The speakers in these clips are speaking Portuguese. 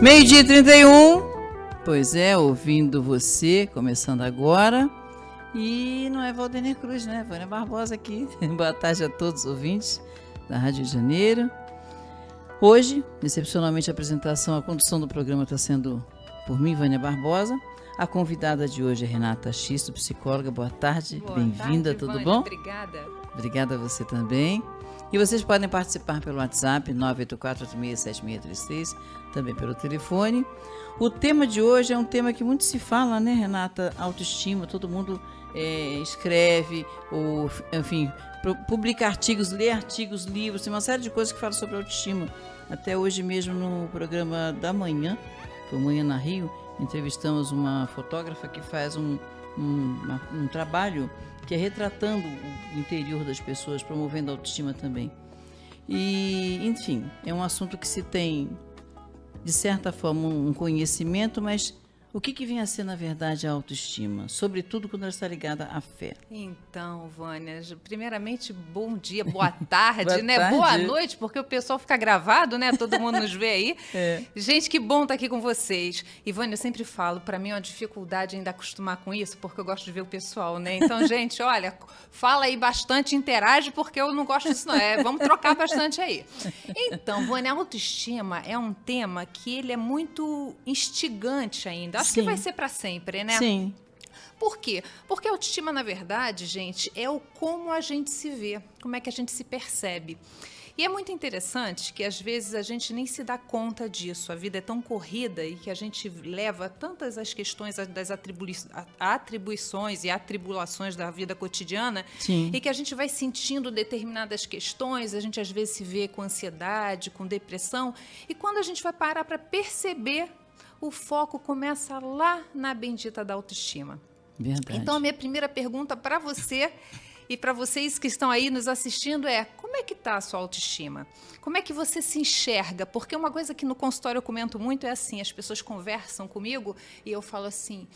12h31. Pois é, ouvindo você, começando agora. E não é Valdênia Cruz, né? Vânia Barbosa aqui. Boa tarde a todos os ouvintes da Rádio Rio de Janeiro. Hoje, excepcionalmente, a condução do programa está sendo por mim, Vânia Barbosa. A convidada de hoje é Renata Xisto, psicóloga. Boa tarde, bem-vinda, tudo Vânia, bom? Obrigada. Obrigada a você também. E vocês podem participar pelo WhatsApp 984867633, também pelo telefone. O tema de hoje é um tema que muito se fala, né, Renata? Autoestima, todo mundo escreve, ou, enfim, publica artigos, lê artigos, livros, tem uma série de coisas que falam sobre autoestima. Até hoje mesmo no programa da manhã, foi Manhã na Rio, entrevistamos uma fotógrafa que faz um trabalho que é retratando o interior das pessoas, promovendo a autoestima também. E, enfim, é um assunto que se tem, de certa forma, um conhecimento, mas o que vem a ser, na verdade, a autoestima? Sobretudo quando ela está ligada à fé. Então, Vânia, primeiramente, bom dia, boa tarde, Boa né? tarde. Boa noite, porque o pessoal fica gravado, né? Todo mundo nos vê aí. É. Gente, que bom estar aqui com vocês. E, Vânia, eu sempre falo, para mim é uma dificuldade ainda acostumar com isso, porque eu gosto de ver o pessoal, né? Então, gente, olha, fala aí bastante, interage, porque eu não gosto disso, não. Vamos trocar bastante aí. Então, Vânia, a autoestima é um tema que ele é muito instigante ainda. Acho Sim. que vai ser para sempre, né? Sim. Por quê? Porque a autoestima, na verdade, gente, é o como a gente se vê, como é que a gente se percebe. E é muito interessante que, às vezes, a gente nem se dá conta disso. A vida é tão corrida e que a gente leva tantas as questões das atribuições e atribulações da vida cotidiana. Sim. E que a gente vai sentindo determinadas questões, a gente, às vezes, se vê com ansiedade, com depressão. E quando a gente vai parar para perceber, o foco começa lá na bendita da autoestima. Verdade. Então, a minha primeira pergunta para você e para vocês que estão aí nos assistindo é: como é que está a sua autoestima? Como é que você se enxerga? Porque uma coisa que no consultório eu comento muito é assim, as pessoas conversam comigo e eu falo assim: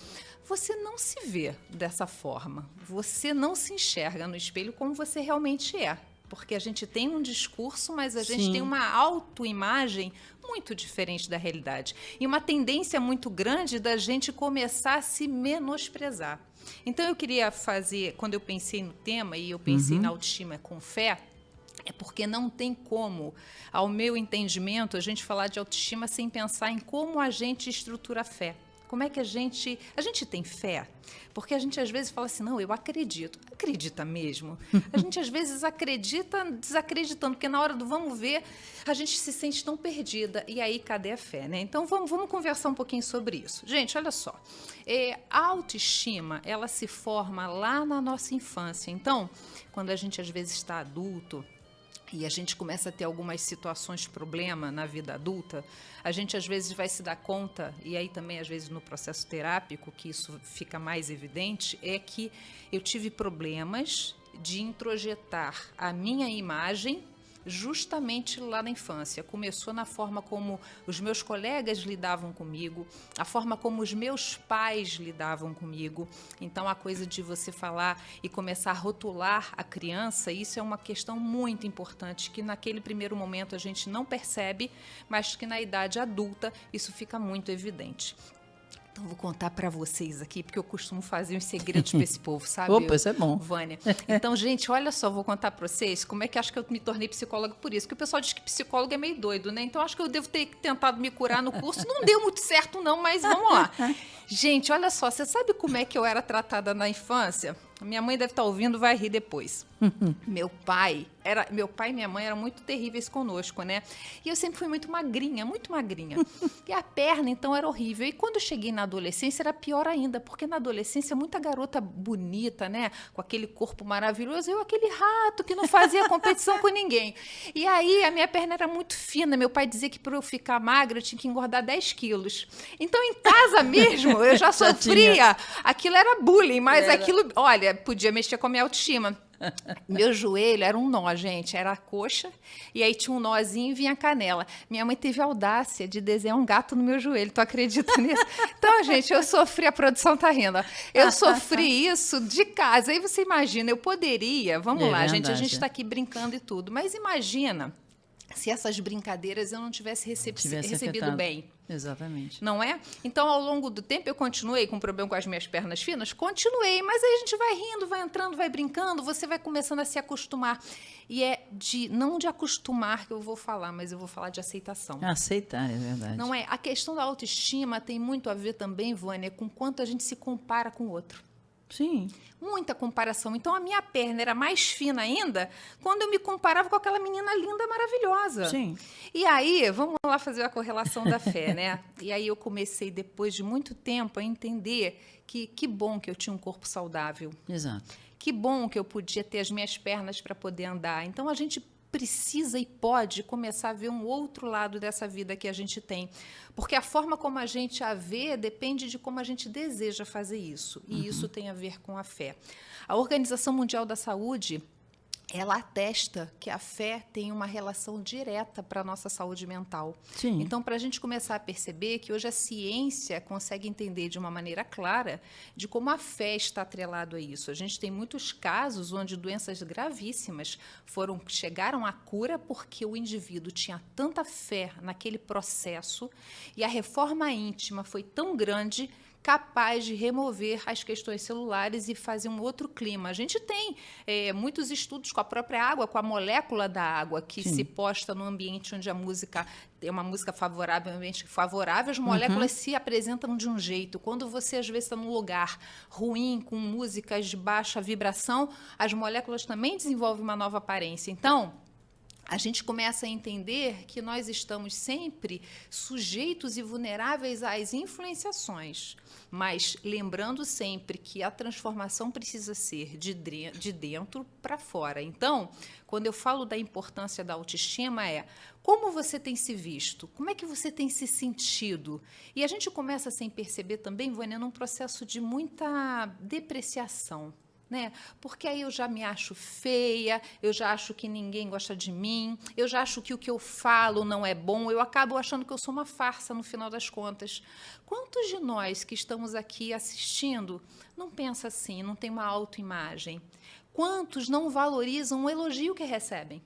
você não se vê dessa forma, você não se enxerga no espelho como você realmente é. Porque a gente tem um discurso, mas a gente tem uma autoimagem muito diferente da realidade. E uma tendência muito grande da gente começar a se menosprezar. Então, eu queria fazer, quando eu pensei no tema e eu pensei na autoestima com fé, é porque não tem como, ao meu entendimento, a gente falar de autoestima sem pensar em como a gente estrutura a fé. Como é que a gente tem fé? Porque a gente às vezes fala assim, não, eu acredito. Acredita mesmo? A gente às vezes acredita desacreditando, porque na hora do vamos ver, a gente se sente tão perdida. E aí, cadê a fé, né? Então, vamos conversar um pouquinho sobre isso. Gente, olha só. A autoestima, ela se forma lá na nossa infância. Então, quando a gente às vezes está adulto, e a gente começa a ter algumas situações de problema na vida adulta, a gente às vezes vai se dar conta, e aí também às vezes no processo terápico que isso fica mais evidente, é que eu tive problemas de introjetar a minha imagem justamente lá na infância. Começou na forma como os meus colegas lidavam comigo, a forma como os meus pais lidavam comigo. Então, a coisa de você falar e começar a rotular a criança, isso é uma questão muito importante, que naquele primeiro momento a gente não percebe, mas que na idade adulta isso fica muito evidente. Então, vou contar para vocês aqui, porque eu costumo fazer uns segredos para esse povo, sabe? Opa, isso é bom. Vânia. Então, gente, olha só, vou contar para vocês como é que acho que eu me tornei psicóloga por isso. Porque o pessoal diz que psicólogo é meio doido, né? Então, acho que eu devo ter tentado me curar no curso. Não deu muito certo, não, mas vamos lá. Gente, olha só, você sabe como é que eu era tratada na infância? Minha mãe deve estar ouvindo, vai rir depois. Meu pai e minha mãe eram muito terríveis conosco, né? E eu sempre fui muito magrinha, muito magrinha. E a perna, então, era horrível. E quando eu cheguei na adolescência, era pior ainda, porque na adolescência, muita garota bonita, né? Com aquele corpo maravilhoso, eu aquele rato que não fazia competição com ninguém. E aí, a minha perna era muito fina. Meu pai dizia que para eu ficar magra, eu tinha que engordar 10 quilos. Então, em casa mesmo, eu já sofria. Aquilo era bullying, mas aquilo, olha, podia mexer com a minha autoestima. Meu joelho era um nó, gente, era a coxa, e aí tinha um nozinho e vinha a canela. Minha mãe teve a audácia de desenhar um gato no meu joelho, tu acredita nisso? Então, gente, eu sofri, a produção tá rindo, eu sofri isso de casa. Aí você imagina, eu poderia, vamos lá, gente, a gente tá aqui brincando e tudo, mas imagina se essas brincadeiras eu não tivesse recebido afetado. bem. Exatamente. Não é? Então, ao longo do tempo, eu continuei com problema com as minhas pernas finas? Continuei, mas aí a gente vai rindo, vai entrando, vai brincando, você vai começando a se acostumar. E não de acostumar que eu vou falar, mas eu vou falar de aceitação. Aceitar, é verdade. Não é? A questão da autoestima tem muito a ver também, Vânia, com quanto a gente se compara com o outro. Sim. Muita comparação. Então, a minha perna era mais fina ainda quando eu me comparava com aquela menina linda, maravilhosa. Sim. E aí, vamos lá fazer a correlação da fé, né? E aí eu comecei, depois de muito tempo, a entender que bom que eu tinha um corpo saudável. Exato. Que bom que eu podia ter as minhas pernas para poder andar. Então, a gente precisa e pode começar a ver um outro lado dessa vida que a gente tem. Porque a forma como a gente a vê depende de como a gente deseja fazer isso. E isso tem a ver com a fé. A Organização Mundial da Saúde, ela atesta que a fé tem uma relação direta para a nossa saúde mental. Sim. Então, para a gente começar a perceber que hoje a ciência consegue entender de uma maneira clara de como a fé está atrelado a isso. A gente tem muitos casos onde doenças gravíssimas chegaram à cura porque o indivíduo tinha tanta fé naquele processo e a reforma íntima foi tão grande, capaz de remover as questões celulares e fazer um outro clima. A gente tem muitos estudos com a própria água, com a molécula da água, que se posta no ambiente onde a música é uma música favorável, um ambiente favorável, as moléculas se apresentam de um jeito. Quando você, às vezes, está num lugar ruim, com músicas de baixa vibração, as moléculas também desenvolvem uma nova aparência. Então, a gente começa a entender que nós estamos sempre sujeitos e vulneráveis às influenciações, mas lembrando sempre que a transformação precisa ser de dentro para fora. Então, quando eu falo da importância da autoestima, como você tem se visto, como é que você tem se sentido? E a gente começa, sem perceber também, Vânia, num processo de muita depreciação. Né? Porque aí eu já me acho feia, eu já acho que ninguém gosta de mim, eu já acho que o que eu falo não é bom, eu acabo achando que eu sou uma farsa no final das contas. Quantos de nós que estamos aqui assistindo não pensa assim, não tem uma autoimagem? Quantos não valorizam o elogio que recebem?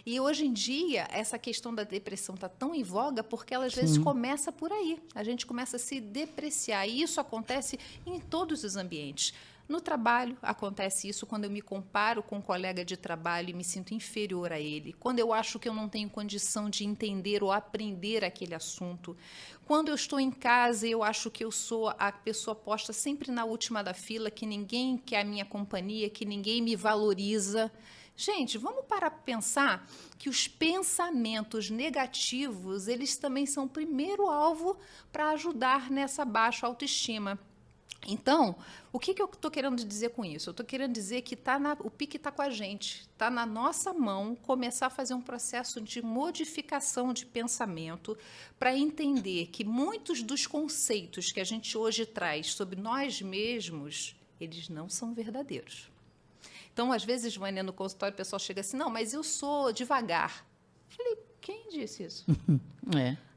E hoje em dia, essa questão da depressão está tão em voga porque ela às vezes começa por aí. A gente começa a se depreciar e isso acontece em todos os ambientes. No trabalho, acontece isso quando eu me comparo com um colega de trabalho e me sinto inferior a ele. Quando eu acho que eu não tenho condição de entender ou aprender aquele assunto. Quando eu estou em casa e eu acho que eu sou a pessoa posta sempre na última da fila, que ninguém quer a minha companhia, que ninguém me valoriza. Gente, vamos parar para pensar que os pensamentos negativos, eles também são o primeiro alvo para ajudar nessa baixa autoestima. Então, o que eu estou querendo dizer com isso? Eu estou querendo dizer que o pique está com a gente, está na nossa mão começar a fazer um processo de modificação de pensamento para entender que muitos dos conceitos que a gente hoje traz sobre nós mesmos, eles não são verdadeiros. Então, às vezes, Vânia, no consultório, o pessoal chega assim, não, mas eu sou devagar. Eu falei, quem disse isso?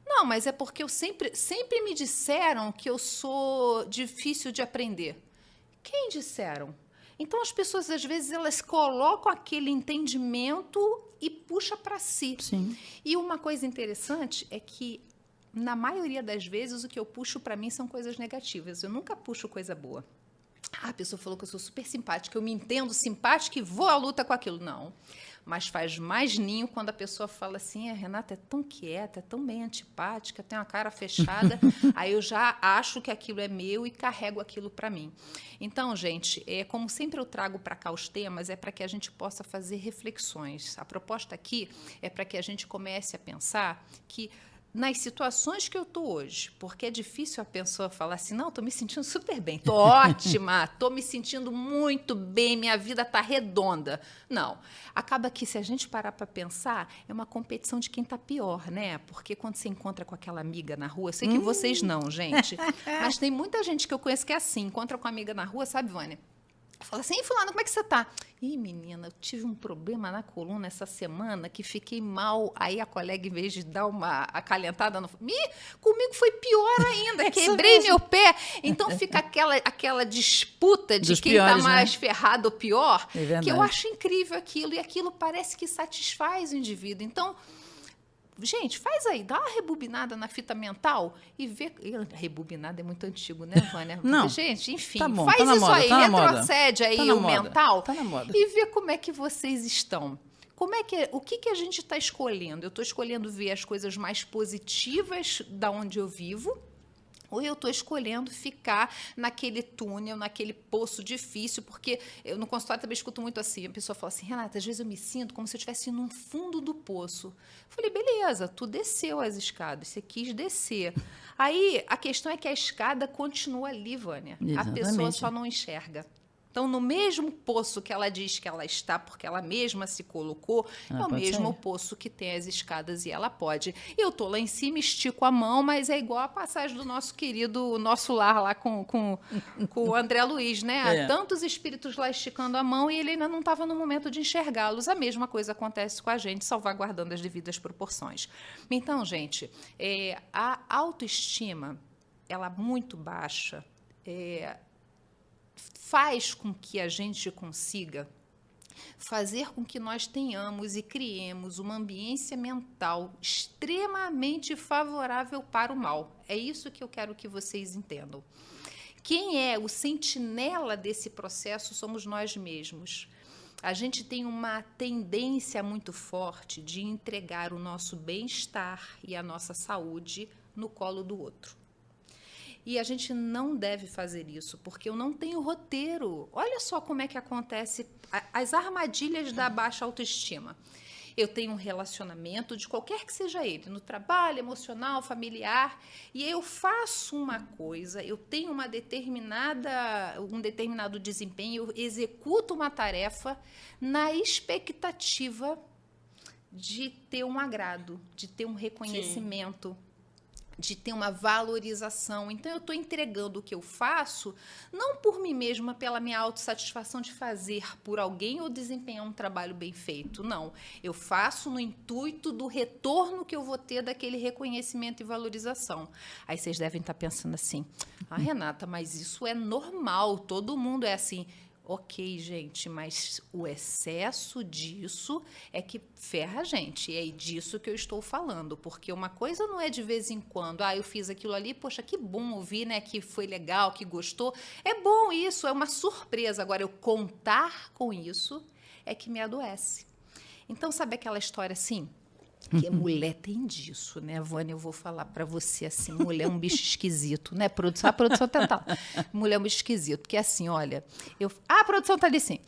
Não, mas é porque eu sempre me disseram que eu sou difícil de aprender. Quem disseram? Então, as pessoas, às vezes, elas colocam aquele entendimento e puxam para si. Sim. E uma coisa interessante é que, na maioria das vezes, o que eu puxo para mim são coisas negativas. Eu nunca puxo coisa boa. A pessoa falou que eu sou super simpática, eu me entendo simpática e vou à luta com aquilo. Não. Mas faz mais ninho quando a pessoa fala assim, a Renata é tão quieta, é tão bem antipática, tem uma cara fechada, aí eu já acho que aquilo é meu e carrego aquilo para mim. Então, gente, como sempre eu trago para cá os temas, é para que a gente possa fazer reflexões. A proposta aqui é para que a gente comece a pensar que nas situações que eu estou hoje, porque é difícil a pessoa falar assim, não, estou me sentindo super bem, estou ótima, estou me sentindo muito bem, minha vida está redonda. Não, acaba que se a gente parar para pensar, é uma competição de quem está pior, né? Porque quando você encontra com aquela amiga na rua, eu sei que vocês não, gente, mas tem muita gente que eu conheço que é assim, encontra com a amiga na rua, sabe, Vânia? Fala assim, fulano, como é que você tá? Ih, menina, eu tive um problema na coluna essa semana que fiquei mal. Aí a colega, em vez de dar uma acalentada, comigo foi pior ainda, quebrei meu pé. Então fica aquela disputa de Dos quem piores, tá mais né? ferrado ou pior, É verdade. que eu acho incrível aquilo, e aquilo parece que satisfaz o indivíduo. Então, gente, faz aí, dá uma rebobinada na fita mental e vê. Rebobinada é muito antigo, né, Vânia? Não. Gente, enfim, Tá bom, faz tá na isso moda, aí, tá na moda. retrocede aí Tá na o moda, mental tá na moda. e vê como é que vocês estão. O que a gente está escolhendo? Eu estou escolhendo ver as coisas mais positivas da onde eu vivo, ou eu estou escolhendo ficar naquele túnel, naquele poço difícil, porque eu no consultório também escuto muito assim, a pessoa fala assim, Renata, às vezes eu me sinto como se eu estivesse no fundo do poço. Eu falei, beleza, tu desceu as escadas, você quis descer. Aí a questão é que a escada continua ali, Vânia. A pessoa Exatamente. só não enxerga. Então, no mesmo poço que ela diz que ela está, porque ela mesma se colocou, Ela é o pode mesmo sair. poço que tem as escadas e ela pode. Eu estou lá em cima, estico a mão, mas é igual a passagem do nosso querido, nosso lar lá com o André Luiz, né? É. Tantos espíritos lá esticando a mão e ele ainda não estava no momento de enxergá-los. A mesma coisa acontece com a gente, salvaguardando as devidas proporções. Então, gente, a autoestima, ela muito baixa, faz com que a gente consiga fazer com que nós tenhamos e criemos uma ambiência mental extremamente favorável para o mal. É isso que eu quero que vocês entendam. Quem é o sentinela desse processo somos nós mesmos. A gente tem uma tendência muito forte de entregar o nosso bem-estar e a nossa saúde no colo do outro. E a gente não deve fazer isso, porque eu não tenho roteiro. Olha só como é que acontece as armadilhas da baixa autoestima. Eu tenho um relacionamento, de qualquer que seja ele, no trabalho, emocional, familiar, e eu faço uma coisa, eu tenho um determinado desempenho, eu executo uma tarefa na expectativa de ter um agrado, de ter um reconhecimento. Sim. De ter uma valorização. Então, eu estou entregando o que eu faço, não por mim mesma, pela minha autossatisfação de fazer por alguém ou desempenhar um trabalho bem feito. Não. Eu faço no intuito do retorno que eu vou ter daquele reconhecimento e valorização. Aí vocês devem estar pensando assim, Renata, mas isso é normal, todo mundo é assim. Ok, gente, mas o excesso disso é que ferra a gente. E é disso que eu estou falando. Porque uma coisa não é de vez em quando. Eu fiz aquilo ali, poxa, que bom ouvir, né? Que foi legal, que gostou. É bom isso, é uma surpresa. Agora, eu contar com isso é que me adoece. Então, sabe aquela história assim? Que mulher tem disso, né, Vânia? Eu vou falar para você assim, mulher é um bicho esquisito, né? A produção tentar. Mulher é um bicho esquisito, porque assim, olha, a produção tá ali sim.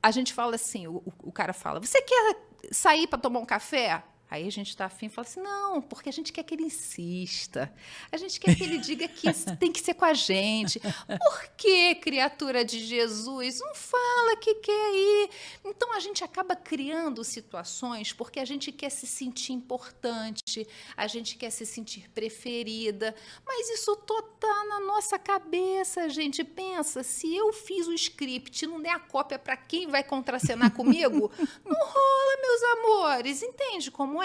A gente fala assim, o cara fala, você quer sair para tomar um café? Aí a gente está afim e fala assim, não, porque a gente quer que ele insista. A gente quer que ele diga que tem que ser com a gente. Por que, criatura de Jesus? Não fala que quer ir. Então, a gente acaba criando situações porque a gente quer se sentir importante, a gente quer se sentir preferida. Mas isso está na nossa cabeça, gente. Pensa, se eu fiz o script e não der a cópia para quem vai contracenar comigo, não rola, meus amores. Entende como é?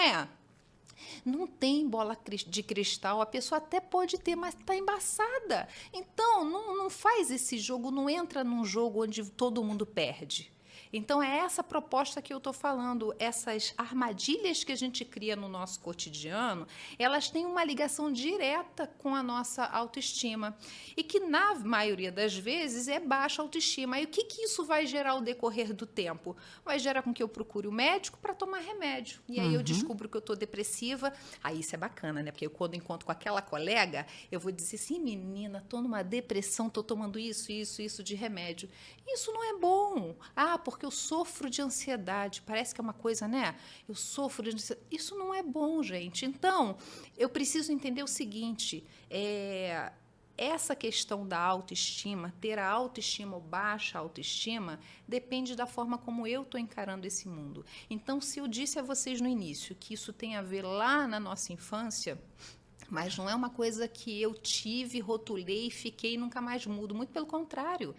Não tem bola de cristal, a pessoa até pode ter, mas está embaçada. Então, não faz esse jogo, não entra num jogo onde todo mundo perde. Então, é essa proposta que eu estou falando. Essas armadilhas que a gente cria no nosso cotidiano, elas têm uma ligação direta com a nossa autoestima. E que, na maioria das vezes, é baixa autoestima. E o que isso vai gerar ao decorrer do tempo? Vai gerar com que eu procure o médico para tomar remédio. E aí eu descubro que eu estou depressiva. Aí isso é bacana, né? Porque quando eu encontro com aquela colega, eu vou dizer assim, menina, estou numa depressão, estou tomando isso de remédio. Isso não é bom. Porque eu sofro de ansiedade. Parece que é uma coisa, né? Eu sofro de ansiedade. Isso não é bom, gente. Então, eu preciso entender o seguinte, essa questão da autoestima, ter a autoestima ou baixa autoestima, depende da forma como eu estou encarando esse mundo. Então, se eu disse a vocês no início que isso tem a ver lá na nossa infância, Mas não é uma coisa que eu tive, rotulei, fiquei e nunca mais mudo. Muito pelo contrário.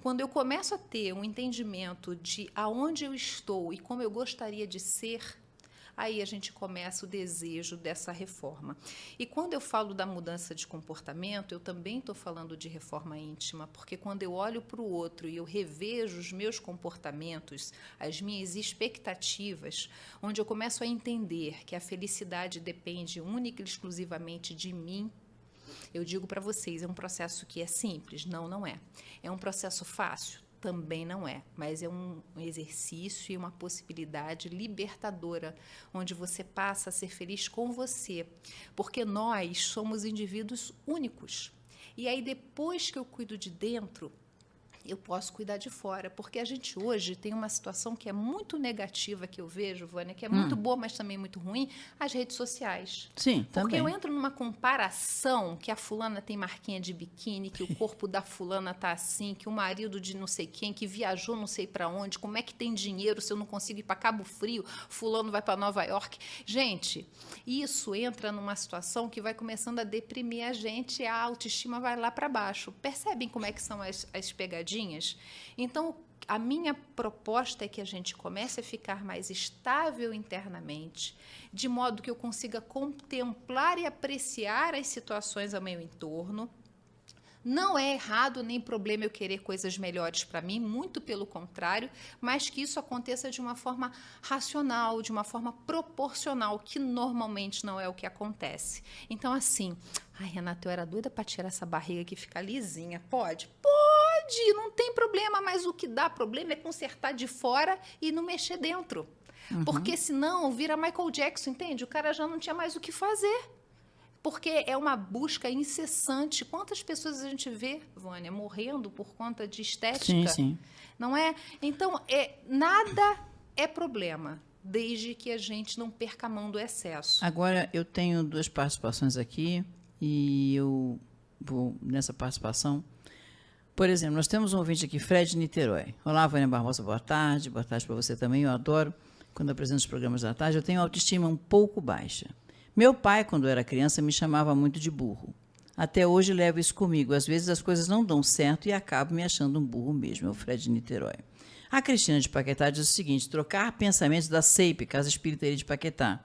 Quando eu começo a ter um entendimento de aonde eu estou e como eu gostaria de ser, aí a gente começa o desejo dessa reforma. E quando eu falo da mudança de comportamento, eu também estou falando de reforma íntima, porque quando eu olho para o outro e eu revejo os meus comportamentos, as minhas expectativas, onde eu começo a entender que a felicidade depende única e exclusivamente de mim, eu digo para vocês, é um processo que é simples? Não, não é. É um processo fácil? Também não é, mas é um exercício e uma possibilidade libertadora, onde você passa a ser feliz com você, porque nós somos indivíduos únicos. E aí, depois que eu cuido de dentro, eu posso cuidar de fora, porque a gente hoje tem uma situação que é muito negativa, que eu vejo, Vânia, que é muito boa, mas também muito ruim, as redes sociais. Sim, porque também. eu entro numa comparação que a fulana tem marquinha de biquíni, que o corpo da fulana tá assim, que o marido de não sei quem, que viajou não sei para onde, como é que tem dinheiro se eu não consigo ir para Cabo Frio, fulano vai para Nova York. Gente, isso entra numa situação que vai começando a deprimir a gente, a autoestima vai lá para baixo. Percebem como é que são as pegadinhas? Então, a minha proposta é que a gente comece a ficar mais estável internamente, de modo que eu consiga contemplar e apreciar as situações ao meu entorno. Não é errado nem problema eu querer coisas melhores para mim, muito pelo contrário, mas que isso aconteça de uma forma racional, de uma forma proporcional, que normalmente não é o que acontece. Então, assim, ai, Renata, eu era doida para tirar essa barriga que fica lisinha. Pode? Pode, não tem problema, mas o que dá problema é consertar de fora e não mexer dentro. Porque senão vira Michael Jackson, entende? O cara já não tinha mais o que fazer. Porque é uma busca incessante. Quantas pessoas a gente vê, Vânia, morrendo por conta de estética? Sim, sim. Não é? Então, nada é problema, desde que a gente não perca a mão do excesso. Agora, eu tenho 2 participações aqui e eu vou nessa participação. Por exemplo, nós temos um ouvinte aqui, Fred de Niterói. Olá, Vânia Barbosa, boa tarde para você também. Eu adoro quando apresento os programas da tarde. Eu tenho autoestima um pouco baixa. Meu pai, quando eu era criança, me chamava muito de burro. Até hoje levo isso comigo. Às vezes as coisas não dão certo e acabo me achando um burro mesmo. É o Fred de Niterói. A Cristina de Paquetá diz o seguinte: trocar pensamentos da CEIP, Casa Espírita de Paquetá.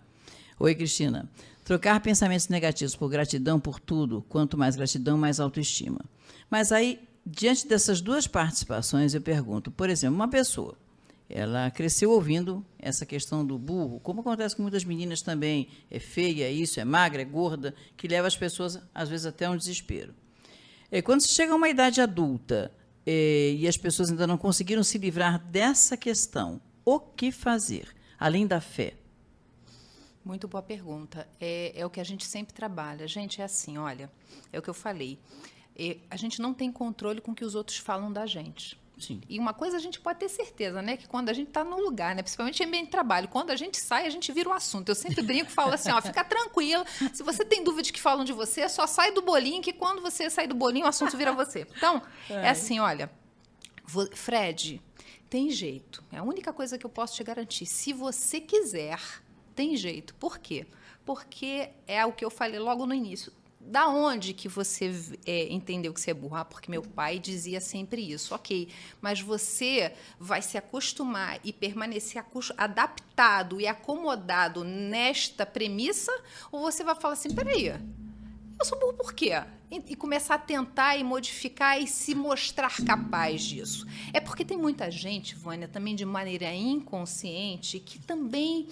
Oi, Cristina. Trocar pensamentos negativos por gratidão por tudo. Quanto mais gratidão, mais autoestima. Mas aí, diante dessas 2 participações, eu pergunto, por exemplo, uma pessoa, ela cresceu ouvindo essa questão do burro, como acontece com muitas meninas também, é feia, isso, é magra, é gorda, que leva as pessoas, às vezes, até um desespero. Quando se chega a uma idade adulta e as pessoas ainda não conseguiram se livrar dessa questão, o que fazer, além da fé? Muito boa pergunta. É o que a gente sempre trabalha. Gente, é assim, olha, é o que eu falei. A gente não tem controle com o que os outros falam da gente. Sim. E uma coisa a gente pode ter certeza, né? Que quando a gente está no lugar, né? Principalmente em ambiente de trabalho, quando a gente sai, a gente vira o assunto. Eu sempre brinco e falo assim, ó, fica tranquila. Se você tem dúvida de que falam de você, só sai do bolinho, que quando você sai do bolinho, o assunto vira você. Então, é assim, olha, Fred, tem jeito. É a única coisa que eu posso te garantir. Se você quiser, tem jeito. Por quê? Porque é o que eu falei logo no início. Da onde que você entendeu que você é burro? Ah, porque meu pai dizia sempre isso. Ok, mas você vai se acostumar e permanecer adaptado e acomodado nesta premissa? Ou você vai falar assim, peraí, eu sou burro por quê? E começar a tentar e modificar e se mostrar capaz disso. É porque tem muita gente, Vânia, também de maneira inconsciente, que também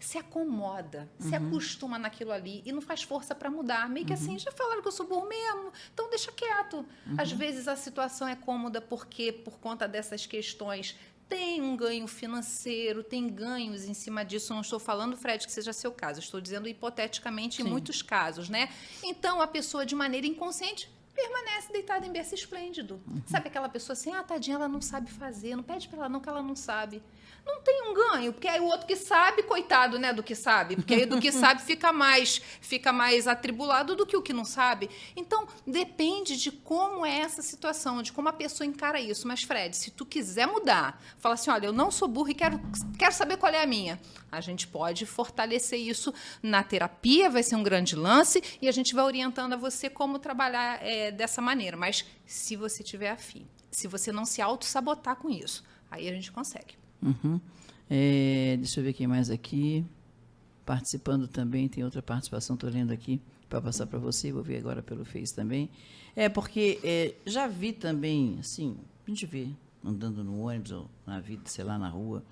se acomoda, se acostuma naquilo ali e não faz força para mudar. Meio que assim, já falaram que eu sou burro mesmo, então deixa quieto. Às vezes a situação é cômoda porque, por conta dessas questões, tem um ganho financeiro, tem ganhos em cima disso. Não estou falando, Fred, que seja seu caso. Estou dizendo hipoteticamente em muitos casos, né? Então, a pessoa, de maneira inconsciente, permanece deitada em berço esplêndido. Sabe aquela pessoa assim, tadinha, ela não sabe fazer, não pede pra ela não, que ela não sabe. Não tem um ganho, porque aí o outro que sabe, coitado, né, do que sabe, porque aí do que sabe fica mais atribulado do que o que não sabe. Então, depende de como é essa situação, de como a pessoa encara isso. Mas, Fred, se tu quiser mudar, fala assim, olha, eu não sou burra e quero saber qual é a minha. A gente pode fortalecer isso na terapia, vai ser um grande lance, e a gente vai orientando a você como trabalhar dessa maneira. Mas se você tiver afim, se você não se auto-sabotar com isso, aí a gente consegue. Uhum. Deixa eu ver quem mais aqui. Participando também, tem outra participação, estou lendo aqui para passar para você, vou ver agora pelo Face também. Porque já vi também, assim, a gente vê andando no ônibus ou na vida, sei lá, na rua,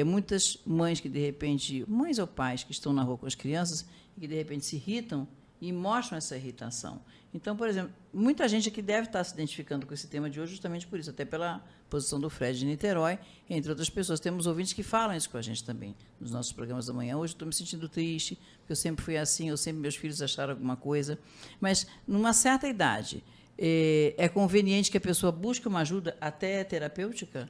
muitas mães que de repente, mães ou pais que estão na rua com as crianças e que de repente se irritam e mostram essa irritação. Então, por exemplo, muita gente aqui deve estar se identificando com esse tema de hoje justamente por isso, até pela posição do Fred de Niterói, entre outras pessoas. Temos ouvintes que falam isso com a gente também, nos nossos programas da manhã. Hoje estou me sentindo triste, porque eu sempre fui assim, meus filhos acharam alguma coisa. Mas, numa certa idade, é conveniente que a pessoa busque uma ajuda até terapêutica?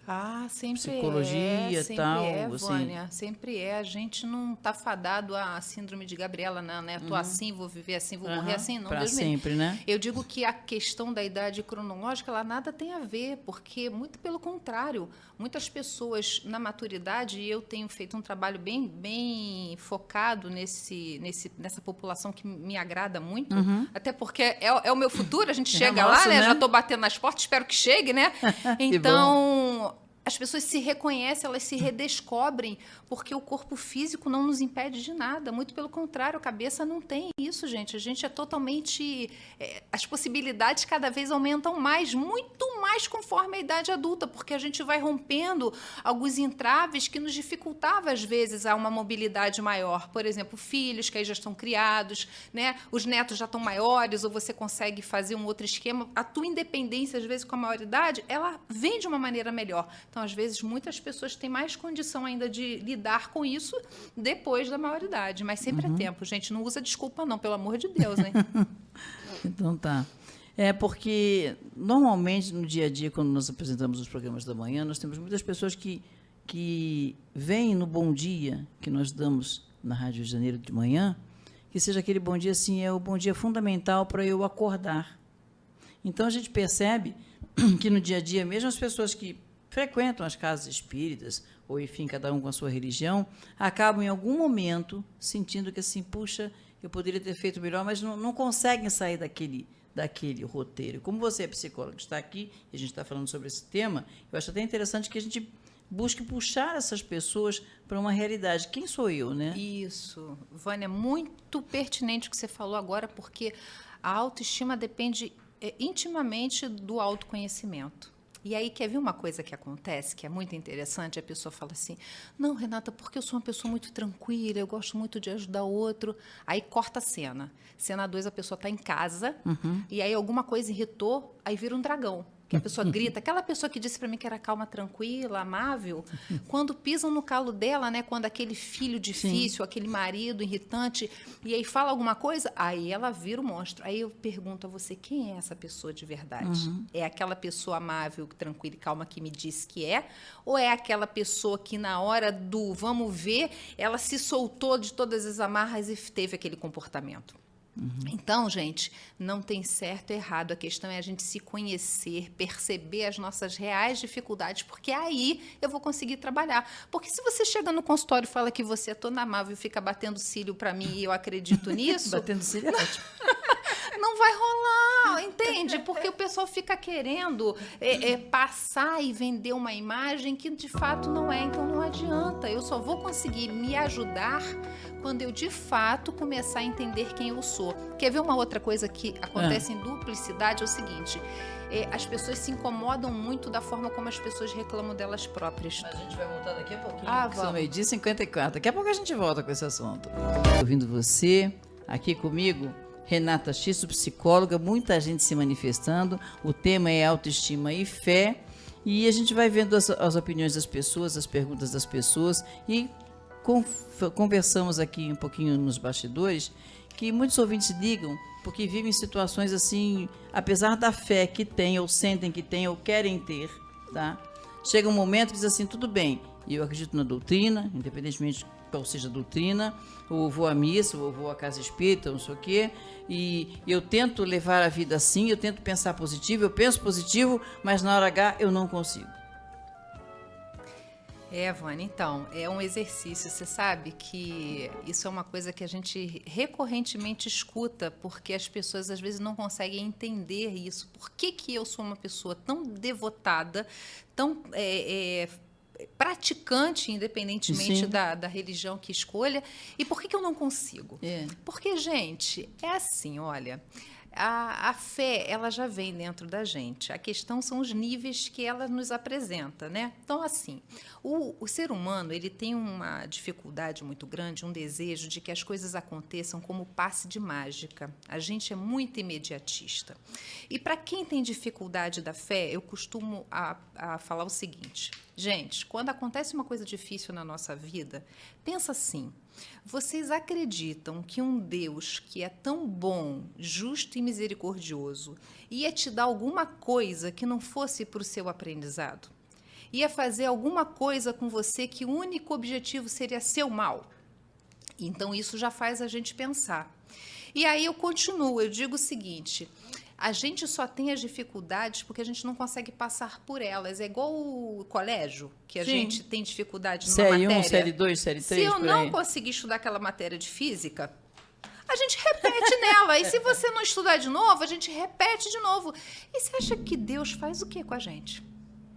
Sempre psicologia, sempre tal, Vânia, assim. sempre é. A gente não está fadado à síndrome de Gabriela, não, né? Tô assim, vou viver assim, vou morrer assim, não. Para Deus sempre, né? Eu digo que a questão da idade cronológica, ela nada tem a ver, porque, muito pelo contrário, muitas pessoas na maturidade, e eu tenho feito um trabalho bem focado nessa população que me agrada muito, até porque é o meu futuro, a gente chega lá, né? Já estou batendo nas portas, espero que chegue, né? Então, as pessoas se reconhecem, elas se redescobrem, porque o corpo físico não nos impede de nada. Muito pelo contrário, a cabeça não tem isso, gente. A gente é totalmente... as possibilidades cada vez aumentam mais, muito mais conforme a idade adulta, porque a gente vai rompendo alguns entraves que nos dificultavam, às vezes, a uma mobilidade maior. Por exemplo, filhos que aí já estão criados, né? Os netos já estão maiores, ou você consegue fazer um outro esquema. A tua independência, às vezes, com a maioridade, ela vem de uma maneira melhor. Então, às vezes, muitas pessoas têm mais condição ainda de lidar com isso depois da maioridade. Mas sempre é tempo, gente. Não usa desculpa, não, pelo amor de Deus, hein? Então, tá. Porque, normalmente, no dia a dia, quando nós apresentamos os programas da manhã, nós temos muitas pessoas que vêm no bom dia que nós damos na Rádio de Janeiro de manhã, que seja aquele bom dia, assim, é o bom dia fundamental para eu acordar. Então, a gente percebe que, no dia a dia, mesmo as pessoas que frequentam as casas espíritas, ou, enfim, cada um com a sua religião, acabam, em algum momento, sentindo que, assim, puxa, eu poderia ter feito melhor, mas não conseguem sair daquele roteiro. Como você é psicóloga, está aqui, e a gente está falando sobre esse tema, eu acho até interessante que a gente busque puxar essas pessoas para uma realidade. Quem sou eu, né? Isso. Vânia, muito pertinente o que você falou agora, porque a autoestima depende intimamente do autoconhecimento. E aí, quer ver uma coisa que acontece, que é muito interessante? A pessoa fala assim, não, Renata, porque eu sou uma pessoa muito tranquila, eu gosto muito de ajudar o outro. Aí, corta a cena. Cena 2, a pessoa está em casa, e aí alguma coisa irritou, aí vira um dragão. Que a pessoa grita. Aquela pessoa que disse para mim que era calma, tranquila, amável, quando pisam no calo dela, né, quando aquele filho difícil, aquele marido irritante, e aí fala alguma coisa, aí ela vira o monstro. Aí eu pergunto a você, quem é essa pessoa de verdade? É aquela pessoa amável, tranquila e calma que me disse que é? Ou é aquela pessoa que na hora do vamos ver, ela se soltou de todas as amarras e teve aquele comportamento? Então, gente, não tem certo e errado. A questão é a gente se conhecer, perceber as nossas reais dificuldades, porque aí eu vou conseguir trabalhar. Porque se você chega no consultório e fala que você é toda amável e fica batendo cílio para mim e eu acredito nisso... Batendo cílio é ótimo. Não vai rolar, entende? Porque o pessoal fica querendo passar e vender uma imagem que de fato não é, então não adianta. Eu só vou conseguir me ajudar quando eu de fato começar a entender quem eu sou. Quer ver uma outra coisa que acontece em duplicidade? É o seguinte, as pessoas se incomodam muito da forma como as pessoas reclamam delas próprias. A gente vai voltar daqui a pouquinho, vamos. São 12h54. Daqui a pouco a gente volta com esse assunto. Ouvindo você, aqui comigo, Renata Xisto, psicóloga, muita gente se manifestando. O tema é autoestima e fé. E a gente vai vendo as opiniões das pessoas, as perguntas das pessoas e conversamos aqui um pouquinho nos bastidores, que muitos ouvintes ligam porque vivem situações assim, apesar da fé que têm, ou sentem que têm, ou querem ter, tá? Chega um momento que diz assim, tudo bem, eu acredito na doutrina, independentemente de qual seja a doutrina, ou vou à missa, ou vou à casa espírita, não sei o quê, e eu tento levar a vida assim, eu tento pensar positivo, eu penso positivo, mas na hora H eu não consigo. Vânia, então, é um exercício. Você sabe que isso é uma coisa que a gente recorrentemente escuta, porque as pessoas às vezes não conseguem entender isso. Por que eu sou uma pessoa tão devotada, tão praticante, independentemente da religião que escolha, e por que eu não consigo? Porque, gente, é assim, olha... A fé, ela já vem dentro da gente. A questão são os níveis que ela nos apresenta, né? Então, assim, o ser humano, ele tem uma dificuldade muito grande, um desejo de que as coisas aconteçam como passe de mágica. A gente é muito imediatista. E para quem tem dificuldade da fé, eu costumo a falar o seguinte: gente, quando acontece uma coisa difícil na nossa vida, pensa assim, vocês acreditam que um Deus que é tão bom, justo e misericordioso ia te dar alguma coisa que não fosse para o seu aprendizado? Ia fazer alguma coisa com você que o único objetivo seria seu mal? Então, isso já faz a gente pensar. E aí eu continuo, eu digo o seguinte... A gente só tem as dificuldades porque a gente não consegue passar por elas. É igual o colégio, que a gente tem dificuldade numa Série matéria. Série 1, Série 2, Série 3, Se eu não conseguir estudar aquela matéria de física, a gente repete nela. E se você não estudar de novo, a gente repete de novo. E você acha que Deus faz o quê com a gente?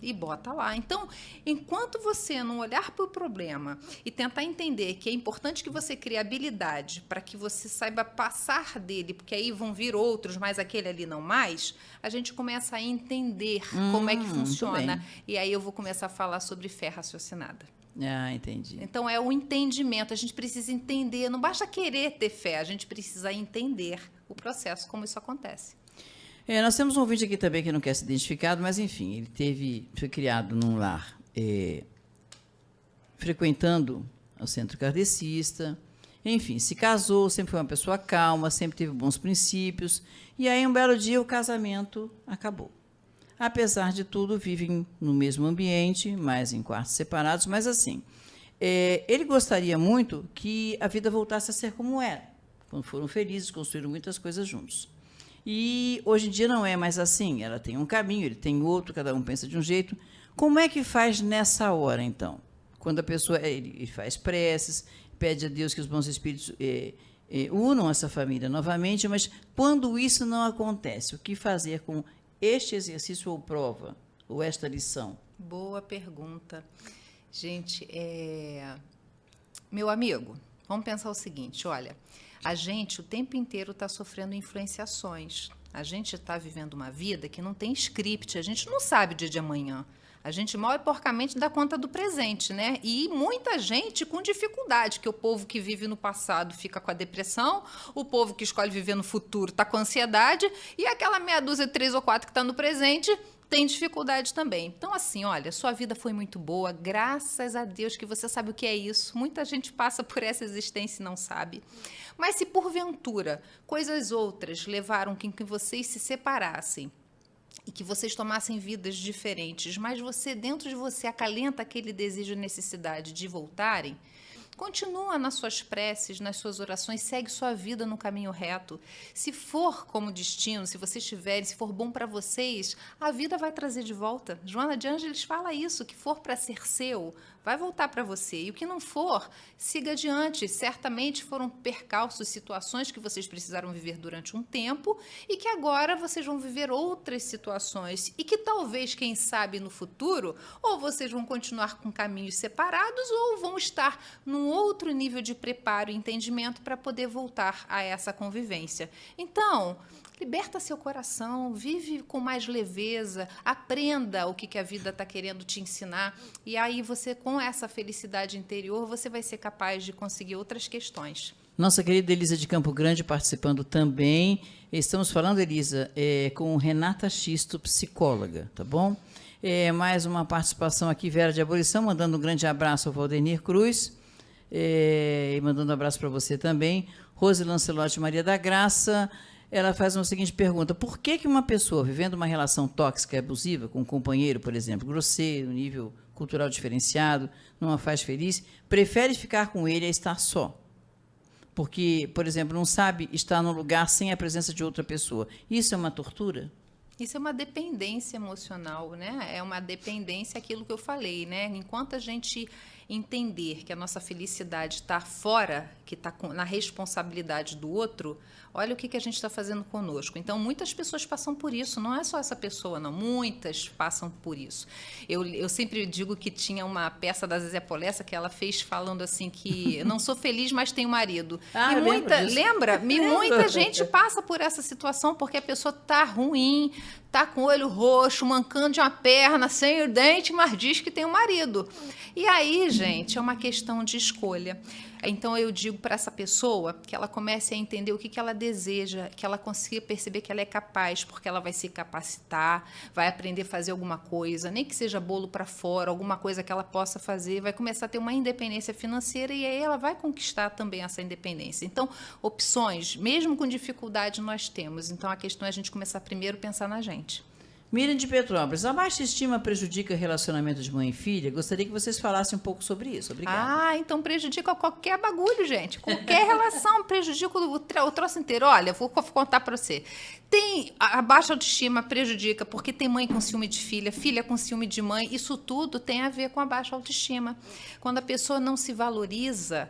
E bota lá. Então, enquanto você não olhar para o problema e tentar entender que é importante que você crie habilidade para que você saiba passar dele, porque aí vão vir outros, mas aquele ali não mais, a gente começa a entender como é que funciona. E aí eu vou começar a falar sobre fé raciocinada. Ah, entendi. Então, é o entendimento. A gente precisa entender. Não basta querer ter fé, a gente precisa entender o processo, como isso acontece. Nós temos um ouvinte aqui também que não quer ser identificado, mas, enfim, ele foi criado num lar frequentando o centro kardecista, enfim, se casou, sempre foi uma pessoa calma, sempre teve bons princípios, e aí, um belo dia, o casamento acabou. Apesar de tudo, vivem no mesmo ambiente, mas em quartos separados, mas assim, ele gostaria muito que a vida voltasse a ser como era, quando foram felizes, construíram muitas coisas juntos. E hoje em dia não é mais assim, ela tem um caminho, ele tem outro, cada um pensa de um jeito. Como é que faz nessa hora, então? Quando a pessoa ele faz preces, pede a Deus que os bons espíritos unam essa família novamente, mas quando isso não acontece, o que fazer com este exercício ou prova, ou esta lição? Boa pergunta. Gente, meu amigo, vamos pensar o seguinte, olha... A gente o tempo inteiro está sofrendo influenciações. A gente está vivendo uma vida que não tem script, a gente não sabe o dia de amanhã. A gente mal e porcamente dá conta do presente, né? E muita gente com dificuldade, que o povo que vive no passado fica com a depressão, o povo que escolhe viver no futuro está com ansiedade, e aquela meia dúzia, 3 ou 4 que está no presente... tem dificuldade também. Então, assim, olha, sua vida foi muito boa, graças a Deus que você sabe o que é isso. Muita gente passa por essa existência e não sabe. Mas se, porventura, coisas outras levaram que vocês se separassem e que vocês tomassem vidas diferentes, mas você, dentro de você, acalenta aquele desejo e necessidade de voltarem, continua nas suas preces, nas suas orações, segue sua vida no caminho reto. Se for como destino, se vocês tiverem, se for bom para vocês, a vida vai trazer de volta. Joana de Ângeles fala isso, que for para ser seu, vai voltar para você. E o que não for, siga adiante. Certamente foram percalços, situações que vocês precisaram viver durante um tempo e que agora vocês vão viver outras situações e que talvez, quem sabe, no futuro, ou vocês vão continuar com caminhos separados ou vão estar num outro nível de preparo e entendimento para poder voltar a essa convivência. Então, liberta seu coração, vive com mais leveza, aprenda o que a vida está querendo te ensinar e aí você, com essa felicidade interior, você vai ser capaz de conseguir outras questões. Nossa querida Elisa de Campo Grande participando também. Estamos falando, Elisa, com Renata Xisto, psicóloga, tá bom? Mais uma participação aqui, Vera de Abolição, mandando um grande abraço ao Valdenir Cruz. E mandando um abraço para você também. Rose Lancelotti Maria da Graça, ela faz uma seguinte pergunta: por que uma pessoa vivendo uma relação tóxica e abusiva com um companheiro, por exemplo, grosseiro, nível cultural diferenciado, não a faz feliz, prefere ficar com ele a estar só? Porque, por exemplo, não sabe estar num lugar sem a presença de outra pessoa. Isso é uma tortura? Isso é uma dependência emocional, né? É uma dependência, aquilo que eu falei, né? Enquanto a gente entender que a nossa felicidade está fora, que está na responsabilidade do outro, olha o que a gente está fazendo conosco. Então, muitas pessoas passam por isso, não é só essa pessoa, não. Muitas passam por isso. Eu sempre digo que tinha uma peça da Zezé Polessa que ela fez falando assim que não sou feliz, mas tenho marido. Ah, e lembra? Muita gente passa por essa situação porque a pessoa está ruim, tá com o olho roxo, mancando de uma perna, sem o dente, mas diz que tem um marido. E aí, gente, é uma questão de escolha. Então, eu digo para essa pessoa que ela comece a entender o que ela deseja, que ela consiga perceber que ela é capaz, porque ela vai se capacitar, vai aprender a fazer alguma coisa, nem que seja bolo para fora, alguma coisa que ela possa fazer, vai começar a ter uma independência financeira e aí ela vai conquistar também essa independência. Então, opções, mesmo com dificuldade, nós temos. Então, a questão é a gente começar primeiro a pensar na gente. Miriam de Petrópolis, a baixa estima prejudica relacionamento de mãe e filha? Gostaria que vocês falassem um pouco sobre isso. Obrigada. Então prejudica qualquer bagulho, gente. Qualquer relação prejudica o troço inteiro. Olha, vou contar para você. A baixa autoestima prejudica porque tem mãe com ciúme de filha, filha com ciúme de mãe. Isso tudo tem a ver com a baixa autoestima. Quando a pessoa não se valoriza,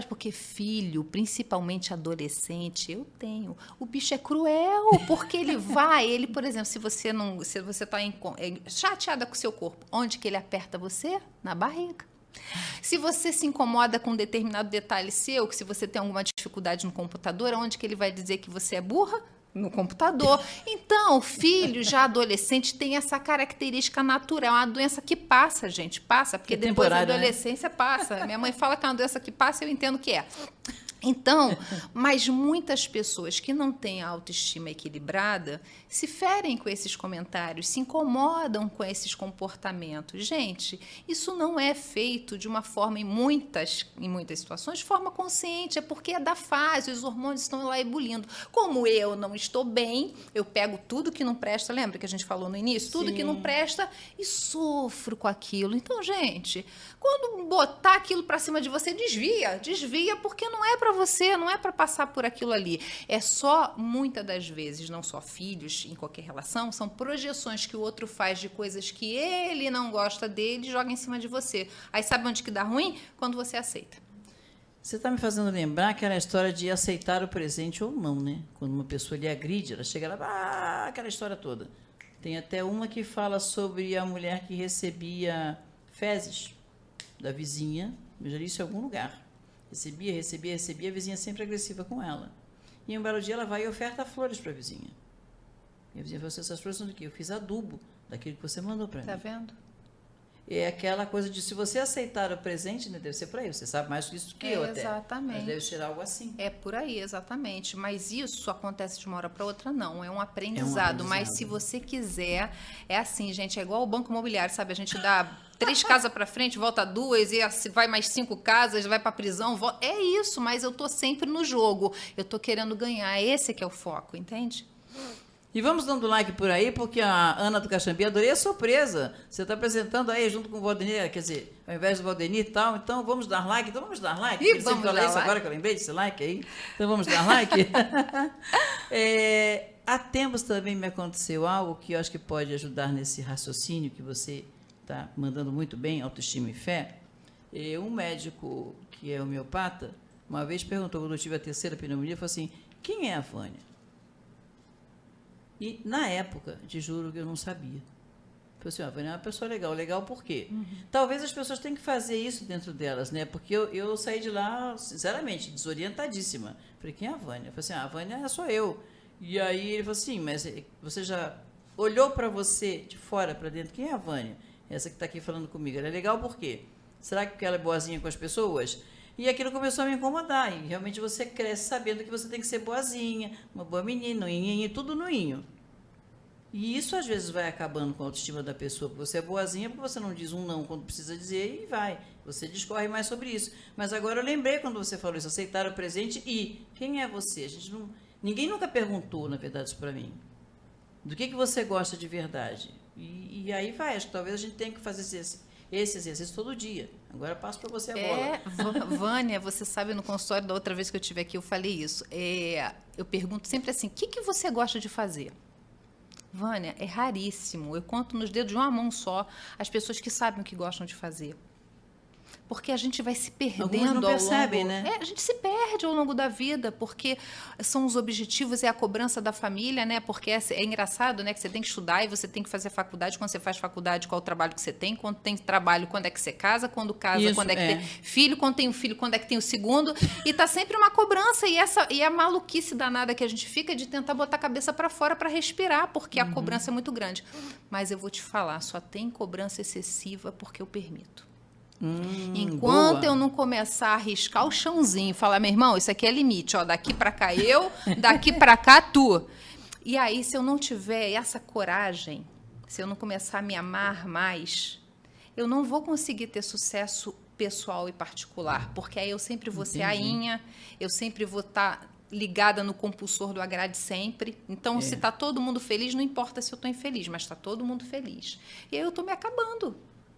porque filho, principalmente adolescente, eu tenho. O bicho é cruel, porque ele, por exemplo, se você está chateada com o seu corpo, onde que ele aperta você? Na barriga. Se você se incomoda com um determinado detalhe seu, que se você tem alguma dificuldade no computador, onde que ele vai dizer que você é burra? No computador. Então, o filho já adolescente tem essa característica natural, é uma doença que passa, gente, passa, porque depois da adolescência passa. Minha mãe fala que é uma doença que passa, eu entendo que é. Então, mas muitas pessoas que não têm a autoestima equilibrada se ferem com esses comentários, se incomodam com esses comportamentos. Gente, isso não é feito de uma forma, em muitas situações, de forma consciente, é porque é da fase, os hormônios estão lá ebulindo. Como eu não estou bem, eu pego tudo que não presta, lembra que a gente falou no início? Tudo que não presta e sofro com aquilo. Então, gente, quando botar aquilo para cima de você, desvia, porque não é para você, não é para passar por aquilo ali. É só, muitas das vezes, não só filhos, em qualquer relação, são projeções que o outro faz de coisas que ele não gosta dele e joga em cima de você. Aí sabe onde que dá ruim? Quando você aceita. Você está me fazendo lembrar aquela história de aceitar o presente ou não, né? Quando uma pessoa lhe agride, ela chega lá, aquela história toda. Tem até uma que fala sobre a mulher que recebia fezes da vizinha, eu já li isso em algum lugar. Recebia, a vizinha sempre agressiva com ela. E um belo dia ela vai e oferta flores para a vizinha. E a vizinha falou assim: essas flores são do quê? Eu fiz adubo daquilo que você mandou para mim. Tá vendo? É aquela coisa de, se você aceitar o presente, né, deve ser por aí, você sabe mais disso do que eu até. Exatamente. Mas deve ser algo assim. É por aí, exatamente. Mas isso acontece de uma hora para outra, não. É um aprendizado. Mas se você quiser, é assim, gente, é igual o banco imobiliário, sabe? A gente dá 3 casas para frente, volta 2, e vai mais 5 casas, vai para a prisão, volta. É isso, mas eu tô sempre no jogo. Eu tô querendo ganhar. Esse que é o foco, entende? E vamos dando like por aí, porque a Ana do Caxambi, adorei a surpresa. Você está apresentando aí junto com o Valdenir, quer dizer, ao invés do Valdenir e tal, então vamos dar like. Então vamos dar like. E vamos dar isso like. Agora que eu lembrei desse like aí. Então vamos dar like. Há tempos também me aconteceu algo que eu acho que pode ajudar nesse raciocínio que você está mandando muito bem, autoestima e fé. Um médico que é homeopata, uma vez perguntou, quando eu tive a 3ª pneumonia, falou assim: quem é a Vânia? E, na época, te juro que eu não sabia. Falei assim: a Vânia é uma pessoa legal. Legal por quê? Talvez as pessoas tenham que fazer isso dentro delas, né? Porque eu saí de lá, sinceramente, desorientadíssima. Falei: quem é a Vânia? Falei assim: a Vânia sou eu. E aí ele falou assim: mas você já olhou para você de fora para dentro? Quem é a Vânia? Essa que está aqui falando comigo. Ela é legal por quê? Será que ela é boazinha com as pessoas? E aquilo começou a me incomodar. E realmente você cresce sabendo que você tem que ser boazinha, uma boa menina, tudo no inho. E isso, às vezes, vai acabando com a autoestima da pessoa, porque você é boazinha, porque você não diz um não quando precisa dizer e vai. Você discorre mais sobre isso. Mas agora eu lembrei quando você falou isso, aceitar o presente e quem é você? A gente não, ninguém nunca perguntou, na verdade, isso para mim. Do que você gosta de verdade? E aí vai, acho que talvez a gente tenha que fazer esse exercício todo dia. Agora eu passo para você a bola. Vânia, você sabe, no consultório da outra vez que eu estive aqui, eu falei isso. Eu pergunto sempre assim, o que você gosta de fazer? Vânia, é raríssimo. Eu conto nos dedos de uma mão só as pessoas que sabem o que gostam de fazer. Porque a gente vai se perdendo Alguns não percebem, ao longo... né? A gente se perde ao longo da vida, porque são os objetivos e a cobrança da família, né? Porque é engraçado, né? Que você tem que estudar e você tem que fazer faculdade. Quando você faz faculdade, qual o trabalho que você tem? Quando tem trabalho, quando é que você casa? Quando casa, Isso, quando é que tem filho? Quando tem um filho, quando é que tem o segundo? E tá sempre uma cobrança. E a maluquice danada que a gente fica de tentar botar a cabeça para fora para respirar, porque a cobrança é muito grande. Mas eu vou te falar, só tem cobrança excessiva porque eu permito. Enquanto eu não começar a riscar o chãozinho, falar, meu irmão, isso aqui é limite, ó, daqui para cá eu, daqui para cá tu. E aí, se eu não tiver essa coragem, se eu não começar a me amar mais, eu não vou conseguir ter sucesso pessoal e particular, porque aí eu sempre vou ser ainha, eu sempre vou estar ligada no compulsor do agrade sempre. Então, se está todo mundo feliz, não importa se eu estou infeliz, mas está todo mundo feliz. E aí eu estou me acabando.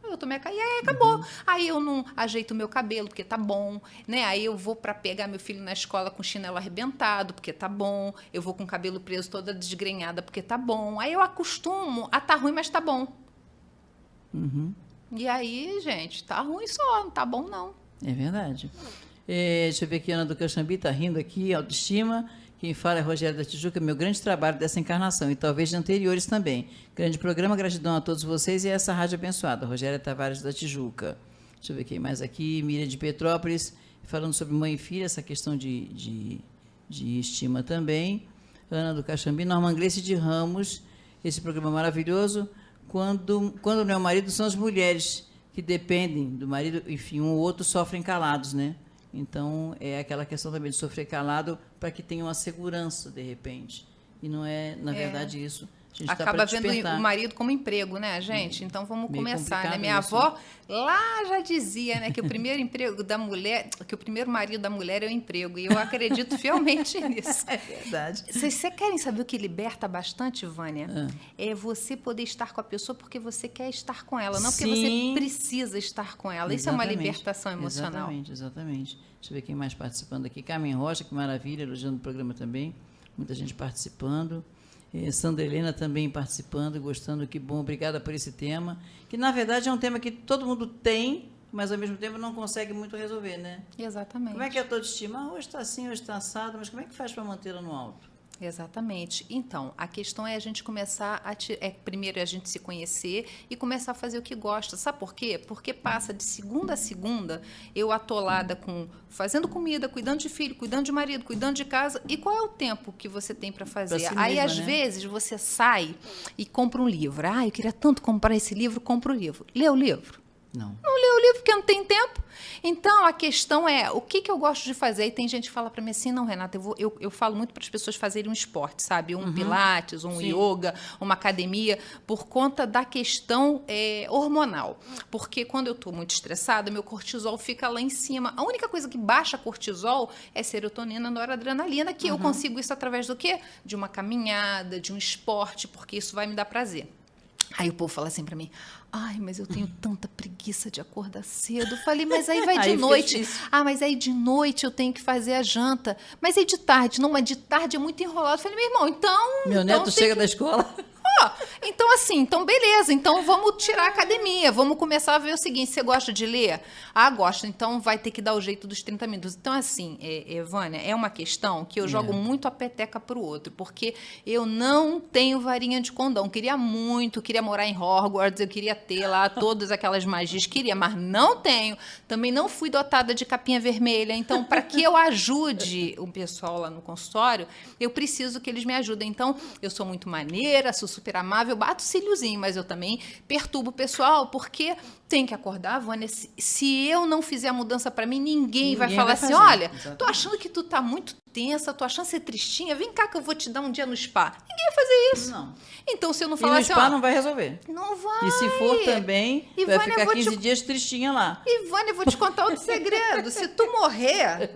E aí acabou. Aí eu não ajeito o meu cabelo, porque tá bom, né? Aí eu vou para pegar meu filho na escola com chinelo arrebentado, porque tá bom. Eu vou com o cabelo preso toda desgrenhada, porque tá bom. Aí eu acostumo a tá ruim, mas tá bom. E aí, gente, tá ruim só, não tá bom não. É verdade. Deixa eu ver aqui, Ana do Caxambi tá rindo aqui, autoestima. Quem fala é Rogério da Tijuca, meu grande trabalho dessa encarnação, e talvez de anteriores também. Grande programa, gratidão a todos vocês e a essa rádio abençoada. Rogério Tavares da Tijuca. Deixa eu ver quem mais aqui. Miriam de Petrópolis, falando sobre mãe e filha, essa questão de estima também. Ana do Caxambi, Norma Gleice de Ramos, esse programa maravilhoso. Quando não é o marido, são as mulheres que dependem do marido, enfim, um ou outro sofrem calados, né? Então, é aquela questão também de sofrer calado para que tenha uma segurança, de repente. E não é, na verdade, isso. A gente acaba vendo o marido como emprego, né, gente? Então, vamos começar, né? Minha avó lá já dizia, né, que o primeiro emprego da mulher, que o primeiro marido da mulher é o emprego. E eu acredito fielmente nisso. É verdade. Vocês querem saber o que liberta bastante, Vânia? É você poder estar com a pessoa porque você quer estar com ela, não porque você precisa estar com ela. Isso é uma libertação emocional. Exatamente. Deixa eu ver quem mais participando aqui. Carmen Rocha, que maravilha, elogiando o programa também. Muita gente participando. Sandra Helena também participando, gostando, que bom, obrigada por esse tema, que na verdade é um tema que todo mundo tem, mas ao mesmo tempo não consegue muito resolver, né? Exatamente. Como é que é a tua autoestima? Hoje está assim, hoje está assado, mas como é que faz para mantê-la no alto? Exatamente. Então, a questão é a gente começar primeiro a gente se conhecer e começar a fazer o que gosta. Sabe por quê? Porque passa de segunda a segunda eu atolada fazendo comida, cuidando de filho, cuidando de marido, cuidando de casa. E qual é o tempo que você tem para fazer? Pra si aí, mesma, às né? vezes, você sai e compra um livro. Eu queria tanto comprar esse livro, compra o livro. Lê o livro. Não lê o livro porque não tem tempo. Então, a questão é, o que eu gosto de fazer? E tem gente que fala para mim assim, não, Renata, eu falo muito para as pessoas fazerem um esporte, sabe? Um pilates, um yoga, uma academia, por conta da questão hormonal. Porque quando eu estou muito estressada, meu cortisol fica lá em cima. A única coisa que baixa cortisol é serotonina, noradrenalina, que eu consigo isso através do quê? De uma caminhada, de um esporte, porque isso vai me dar prazer. Aí o povo fala assim pra mim, mas eu tenho tanta preguiça de acordar cedo. Eu falei, mas aí vai de noite. Mas aí de noite eu tenho que fazer a janta. Mas aí de tarde? Não, mas de tarde é muito enrolado. Eu falei, meu irmão, então... Meu neto chega da escola... Então, assim, beleza. Então, vamos tirar a academia. Vamos começar a ver o seguinte. Você gosta de ler? Gosto. Então, vai ter que dar o jeito dos 30 minutos. Então, assim, Vânia, é uma questão que eu jogo muito a peteca pro outro. Porque eu não tenho varinha de condão. Queria morar em Hogwarts. Eu queria ter lá todas aquelas magias. Queria, mas não tenho. Também não fui dotada de capinha vermelha. Então, para que eu ajude o pessoal lá no consultório, eu preciso que eles me ajudem. Então, eu sou muito maneira, sou super super amável, bato o cíliozinho, mas eu também perturbo o pessoal, porque tem que acordar, Vânia. Se eu não fizer a mudança para mim, ninguém vai falar assim, olha, tô achando que tu tá muito tensa, tô achando você tristinha, vem cá que eu vou te dar um dia no spa. Ninguém vai fazer isso. Não. Então, se eu não falar assim, o spa não vai resolver. Não vai. E se for também, vai Vânia, ficar 15 dias tristinha lá. E, Vânia, eu vou te contar outro segredo. Se tu morrer,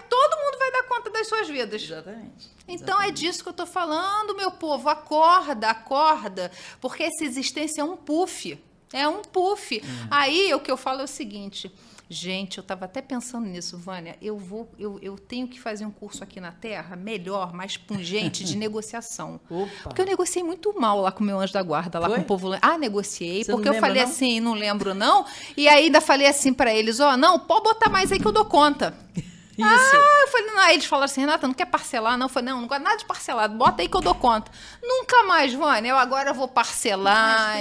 todo mundo vai dar conta das suas vidas. Exatamente. Então, é disso que eu tô falando, meu povo. Acorda, acorda. Porque essa existência é um puff. É um puff. Aí, o que eu falo é o seguinte... Gente, eu estava até pensando nisso, Vânia. Eu tenho que fazer um curso aqui na Terra, melhor, mais pungente, de negociação. Opa. Porque eu negociei muito mal lá com o meu anjo da guarda, lá Foi? com o povo. Ah, negociei, Você porque não eu falei lembra, não? assim, não lembro não. E ainda falei assim para eles, ó, não, pode botar mais aí que eu dou conta. Isso. Ah, eu falei, não. Aí eles falaram assim, Renata, não quer parcelar? Não, eu falei, não gosto nada de parcelado, bota aí que eu dou conta. Nunca mais, Vânia, eu agora vou parcelar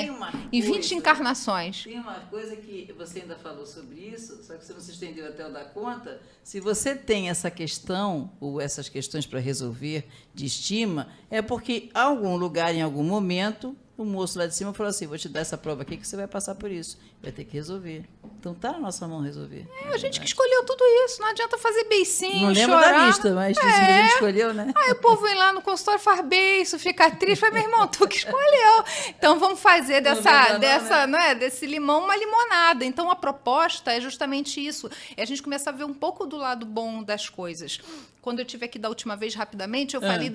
em 20 encarnações. Tem uma coisa que você ainda falou sobre isso, só que você não se estendeu até eu dar conta. Se você tem essa questão, ou essas questões para resolver de estima, é porque em algum lugar, em algum momento, o moço lá de cima falou assim, vou te dar essa prova aqui que você vai passar por isso. Vai ter que resolver. Então está na nossa mão resolver. A gente que escolheu tudo isso. Não adianta fazer beicinho, não lembro chorar. da lista, mas disse que a gente escolheu, né? Aí o povo vem lá no consultório, faz beiço, fica triste. Fala, meu irmão, tu que escolheu. Então vamos fazer desse limão uma limonada. Então a proposta é justamente isso. É a gente começar a ver um pouco do lado bom das coisas. Quando eu tive aqui da última vez, rapidamente, eu falei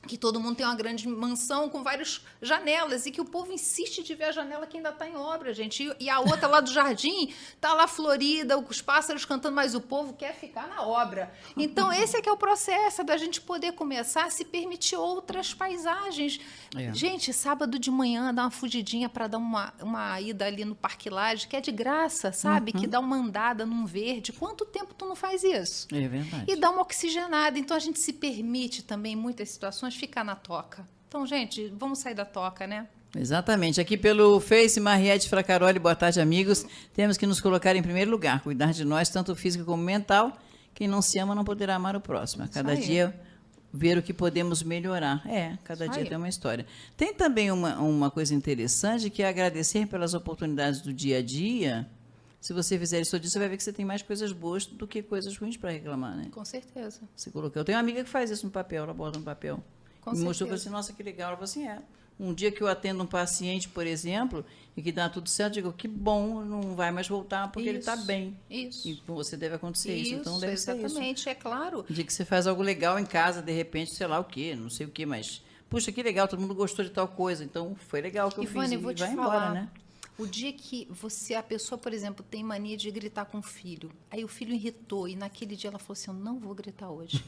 que todo mundo tem uma grande mansão com várias janelas e que o povo insiste de ver a janela que ainda está em obra, gente. E a outra lá do jardim está lá florida, os pássaros cantando, mas o povo quer ficar na obra. Então, esse é que é o processo da gente poder começar a se permitir outras paisagens. Gente, sábado de manhã, dá uma fugidinha para dar uma ida ali no Parque Lage, que é de graça, sabe? Que dá uma andada num verde. Quanto tempo tu não faz isso? É verdade. E dá uma oxigenada. Então, a gente se permite também, em muitas situações, ficar na toca. Então, gente, vamos sair da toca, né? Exatamente. Aqui pelo Face, Mariette Fracaroli, boa tarde, amigos. Temos que nos colocar em primeiro lugar, cuidar de nós, tanto físico como mental. Quem não se ama não poderá amar o próximo. A cada dia, ver o que podemos melhorar. Cada dia tem uma história. Tem também uma coisa interessante, que é agradecer pelas oportunidades do dia a dia. Se você fizer isso todo dia, você vai ver que você tem mais coisas boas do que coisas ruins para reclamar, né? Com certeza. Você colocou. Eu tenho uma amiga que faz isso no papel, ela bota no papel. Me mostrou, falou assim, nossa, que legal. Ela falou assim, um dia que eu atendo um paciente, por exemplo, e que dá tudo certo, eu digo, que bom, não vai mais voltar, porque ele está bem. Isso. E com você deve acontecer isso, então deve ser isso. Exatamente, é claro. Um dia que você faz algo legal em casa, de repente, sei lá o quê, não sei o quê, mas, puxa, que legal, todo mundo gostou de tal coisa, então foi legal que eu fiz, e vai embora, né? O dia que a pessoa, por exemplo, tem mania de gritar com o filho, aí o filho irritou, e naquele dia ela falou assim, eu não vou gritar hoje.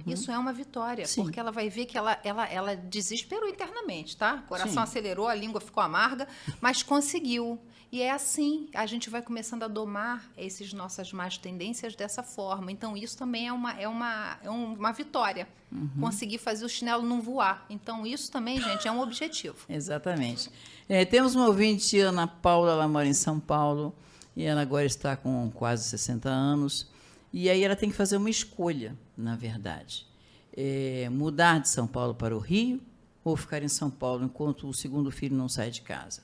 Isso é uma vitória, porque ela vai ver que ela desesperou internamente, tá? O coração acelerou, a língua ficou amarga, mas conseguiu. E é assim, a gente vai começando a domar essas nossas más tendências dessa forma. Então, isso também é uma vitória. Conseguir fazer o chinelo não voar. Então, isso também, gente, é um objetivo. Exatamente. Temos uma ouvinte, Ana Paula, ela mora em São Paulo, e ela agora está com quase 60 anos. E aí ela tem que fazer uma escolha, na verdade. Mudar de São Paulo para o Rio ou ficar em São Paulo enquanto o segundo filho não sai de casa.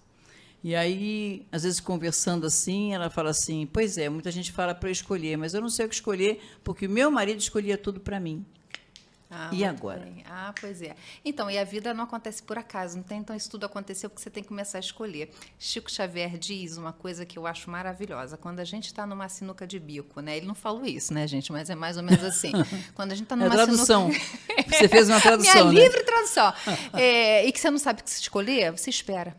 E aí, às vezes, conversando assim, ela fala assim, pois é, muita gente fala para eu escolher, mas eu não sei o que escolher, porque o meu marido escolhia tudo para mim. E agora? Bem. Pois é. Então, e a vida não acontece por acaso, não tem? Então, isso tudo aconteceu porque você tem que começar a escolher. Chico Xavier diz uma coisa que eu acho maravilhosa. Quando a gente está numa sinuca de bico, né? Ele não falou isso, né, gente? Mas é mais ou menos assim. Quando a gente está numa tradução. Você fez uma tradução, Minha livre tradução. E que você não sabe o que se escolher, você espera.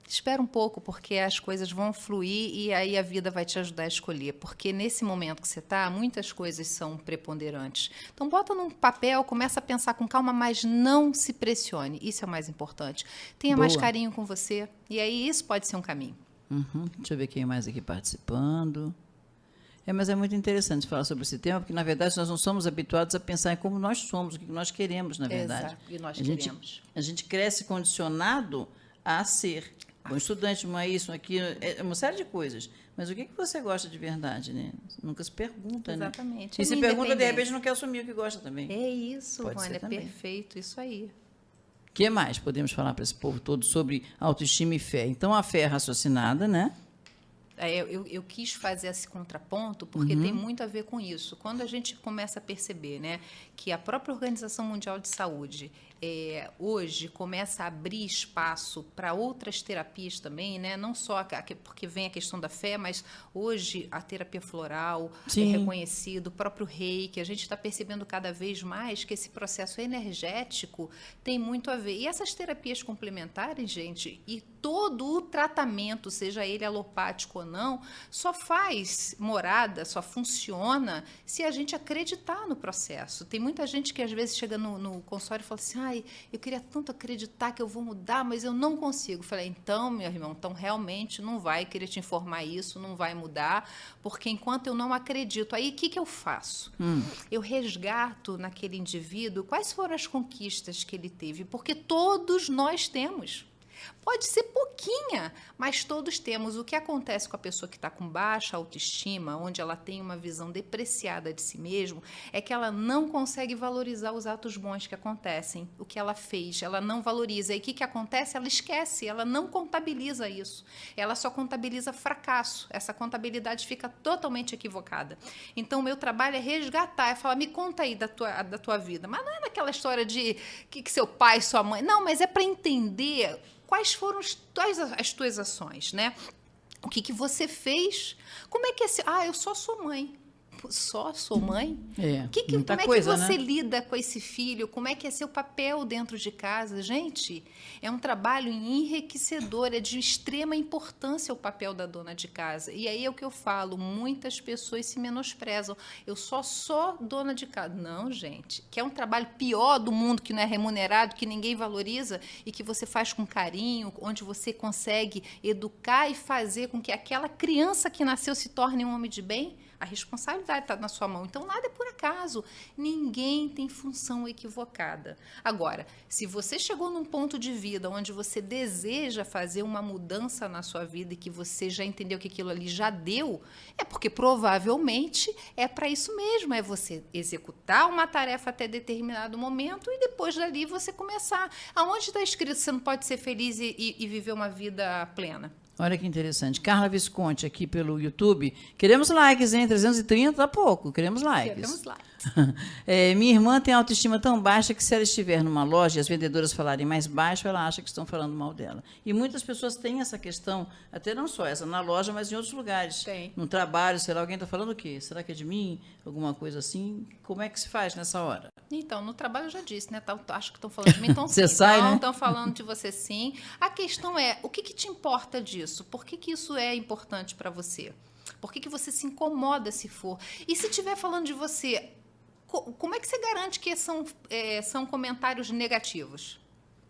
Espera um pouco, porque as coisas vão fluir e aí a vida vai te ajudar a escolher. Porque nesse momento que você está, muitas coisas são preponderantes. Então, bota num papel, começa a pensar com calma, mas não se pressione. Isso é o mais importante. Tenha mais carinho com você. E aí isso pode ser um caminho. Deixa eu ver quem mais aqui participando. Mas é muito interessante falar sobre esse tema, porque, na verdade, nós não somos habituados a pensar em como nós somos, o que nós queremos, na verdade. Exato, e nós queremos. A gente cresce condicionado a ser. Bom estudante, isso, aquilo, é uma série de coisas. Mas o que você gosta de verdade, né? Nunca se pergunta, né? Exatamente. E se pergunta, de repente, não quer assumir o que gosta também. É isso, Pode Vânia, ser também. Perfeito, isso aí. que mais podemos falar para esse povo todo sobre autoestima e fé? Então, a fé é raciocinada, né? Eu quis fazer esse contraponto porque tem muito a ver com isso. Quando a gente começa a perceber, né, que a própria Organização Mundial de Saúde hoje começa a abrir espaço para outras terapias também, né? Não só porque vem a questão da fé, mas hoje a terapia floral é reconhecido, o próprio reiki. A gente está percebendo cada vez mais que esse processo energético tem muito a ver. E essas terapias complementares, gente, e todo o tratamento, seja ele alopático ou não, só faz morada, só funciona se a gente acreditar no processo. Tem muita gente que às vezes chega no consultório e fala assim, eu queria tanto acreditar que eu vou mudar, mas eu não consigo. Eu falei, então, meu irmão, então realmente não vai, queria te informar isso, não vai mudar, porque enquanto eu não acredito, aí o que eu faço? Eu resgato naquele indivíduo quais foram as conquistas que ele teve, porque todos nós temos. Pode ser pouquinha, mas todos temos. O que acontece com a pessoa que está com baixa autoestima, onde ela tem uma visão depreciada de si mesmo, é que ela não consegue valorizar os atos bons que acontecem, o que ela fez, ela não valoriza. E o que acontece? Ela esquece, ela não contabiliza isso. Ela só contabiliza fracasso. Essa contabilidade fica totalmente equivocada. Então, o meu trabalho é resgatar, é falar, me conta aí da tua vida. Mas não é naquela história de que seu pai, sua mãe... Não, mas é para entender... Quais foram as tuas ações, né? O que você fez? Como é que é... eu só sou mãe. Só sou mãe? Como é que você lida com esse filho? Como é que é seu papel dentro de casa? Gente, é um trabalho enriquecedor, é de extrema importância o papel da dona de casa. E aí é o que eu falo, muitas pessoas se menosprezam. Eu só sou dona de casa. Não, gente, que é um trabalho pior do mundo, que não é remunerado, que ninguém valoriza e que você faz com carinho, onde você consegue educar e fazer com que aquela criança que nasceu se torne um homem de bem. A responsabilidade está na sua mão. Então, nada é por acaso. Ninguém tem função equivocada. Agora, se você chegou num ponto de vida onde você deseja fazer uma mudança na sua vida e que você já entendeu que aquilo ali já deu, é porque provavelmente é para isso mesmo. É você executar uma tarefa até determinado momento e depois dali você começar. Aonde está escrito que você não pode ser feliz e viver uma vida plena? Olha que interessante. Carla Visconti, aqui pelo YouTube. Queremos likes, hein? 330, tá pouco. Queremos likes. Queremos likes. Minha irmã tem autoestima tão baixa que se ela estiver numa loja e as vendedoras falarem mais baixo, ela acha que estão falando mal dela. E muitas pessoas têm essa questão, até não só essa na loja, mas em outros lugares. Tem. No trabalho, sei lá, alguém está falando o quê? Será que é de mim? Alguma coisa assim? Como é que se faz nessa hora? Então, no trabalho eu já disse, né? Acho que estão falando de mim, então sim. Você sai, né? Estão falando de você sim. A questão é, o que te importa disso? Por que isso é importante para você? Por que você se incomoda se for? E se estiver falando de você, como é que você garante que são comentários negativos?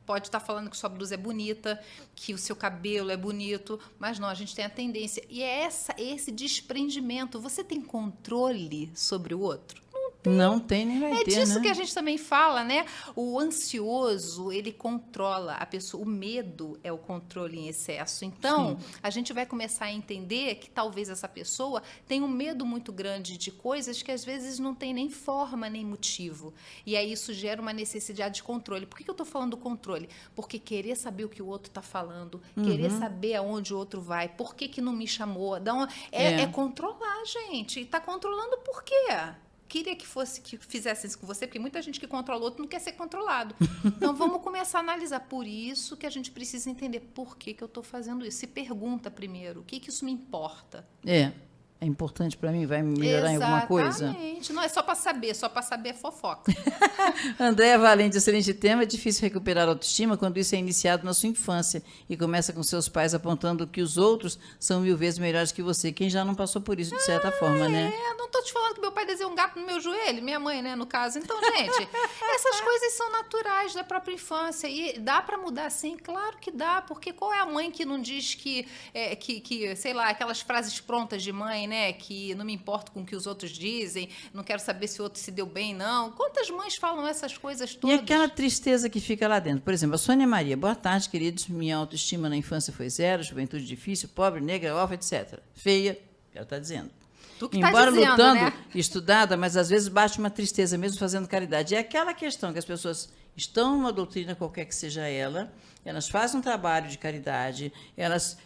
Pode estar falando que sua blusa é bonita, que o seu cabelo é bonito, mas não, a gente tem a tendência. E é esse desprendimento. Você tem controle sobre o outro? Não tem nem vai ter, É disso né? que a gente também fala, né? O ansioso, ele controla a pessoa. O medo é o controle em excesso. Então, a gente vai começar a entender que talvez essa pessoa tenha um medo muito grande de coisas que às vezes não tem nem forma, nem motivo. E aí isso gera uma necessidade de controle. Por que eu estou falando do controle? Porque querer saber o que o outro está falando, querer saber aonde o outro vai, por que não me chamou, é controlar, gente. E está controlando por quê? Queria que fizesse isso com você, porque muita gente que controla o outro não quer ser controlado. Então, vamos começar a analisar. Por isso que a gente precisa entender por que eu estou fazendo isso. Se pergunta primeiro, o que isso me importa? É importante para mim? Vai me melhorar em alguma coisa? Exatamente. Não é só para saber é fofoca. Andréa Valente, excelente tema. É difícil recuperar a autoestima quando isso é iniciado na sua infância e começa com seus pais apontando que os outros são 1000 vezes melhores que você. Quem já não passou por isso, de certa forma, né? Não estou te falando que meu pai desenhou um gato no meu joelho, minha mãe, né, no caso. Então, gente, essas coisas são naturais da própria infância. E dá para mudar, sim? Claro que dá, porque qual é a mãe que não diz que sei lá, aquelas frases prontas de mãe, né? Que não me importo com o que os outros dizem, não quero saber se o outro se deu bem, não. Quantas mães falam essas coisas todas? E aquela tristeza que fica lá dentro. Por exemplo, a Sônia Maria. Boa tarde, queridos. Minha autoestima na infância foi zero, juventude difícil, pobre, negra, órfã, etc. Feia, ela está dizendo. Tu que tá embora dizendo, lutando, né? estudada, mas às vezes bate uma tristeza mesmo fazendo caridade. É aquela questão que as pessoas estão numa doutrina qualquer que seja ela, elas fazem um trabalho de caridade, elas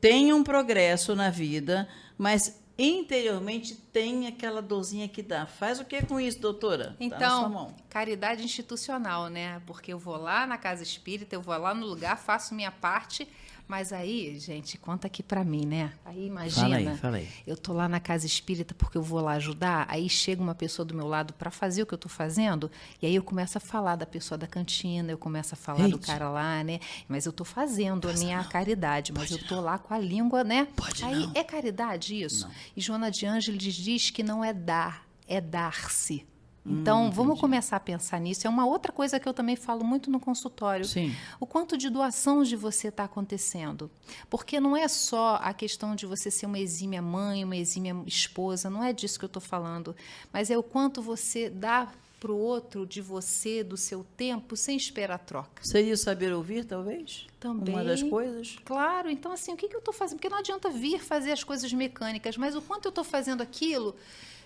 têm um progresso na vida, mas interiormente tem aquela dorzinha que dá. Faz o que com isso, doutora? Tá na sua mão. Então, caridade institucional, né? Porque eu vou lá na casa espírita, eu vou lá no lugar, faço minha parte, mas aí, gente, conta aqui pra mim, né? Aí imagina, Fala aí. eu tô lá na casa espírita porque eu vou lá ajudar, aí chega uma pessoa do meu lado para fazer o que eu tô fazendo, e aí eu começo a falar da pessoa da cantina, eu começo a falar do cara lá, né? Mas eu tô fazendo a minha caridade, mas eu tô lá com a língua, né? Aí é caridade isso? Não. E Joana de Ângeles diz que não é dar, é dar-se. Então, vamos começar a pensar nisso. É uma outra coisa que eu também falo muito no consultório. Sim. O quanto de doação de você está acontecendo. Porque não é só a questão de você ser uma exímia mãe, uma exímia esposa, não é disso que eu estou falando. Mas é o quanto você dá para o outro de você, do seu tempo, sem esperar troca. Seria o saber ouvir, talvez? Também. Uma das coisas? Claro. Então, assim, o que eu estou fazendo? Porque não adianta vir fazer as coisas mecânicas, mas o quanto eu estou fazendo aquilo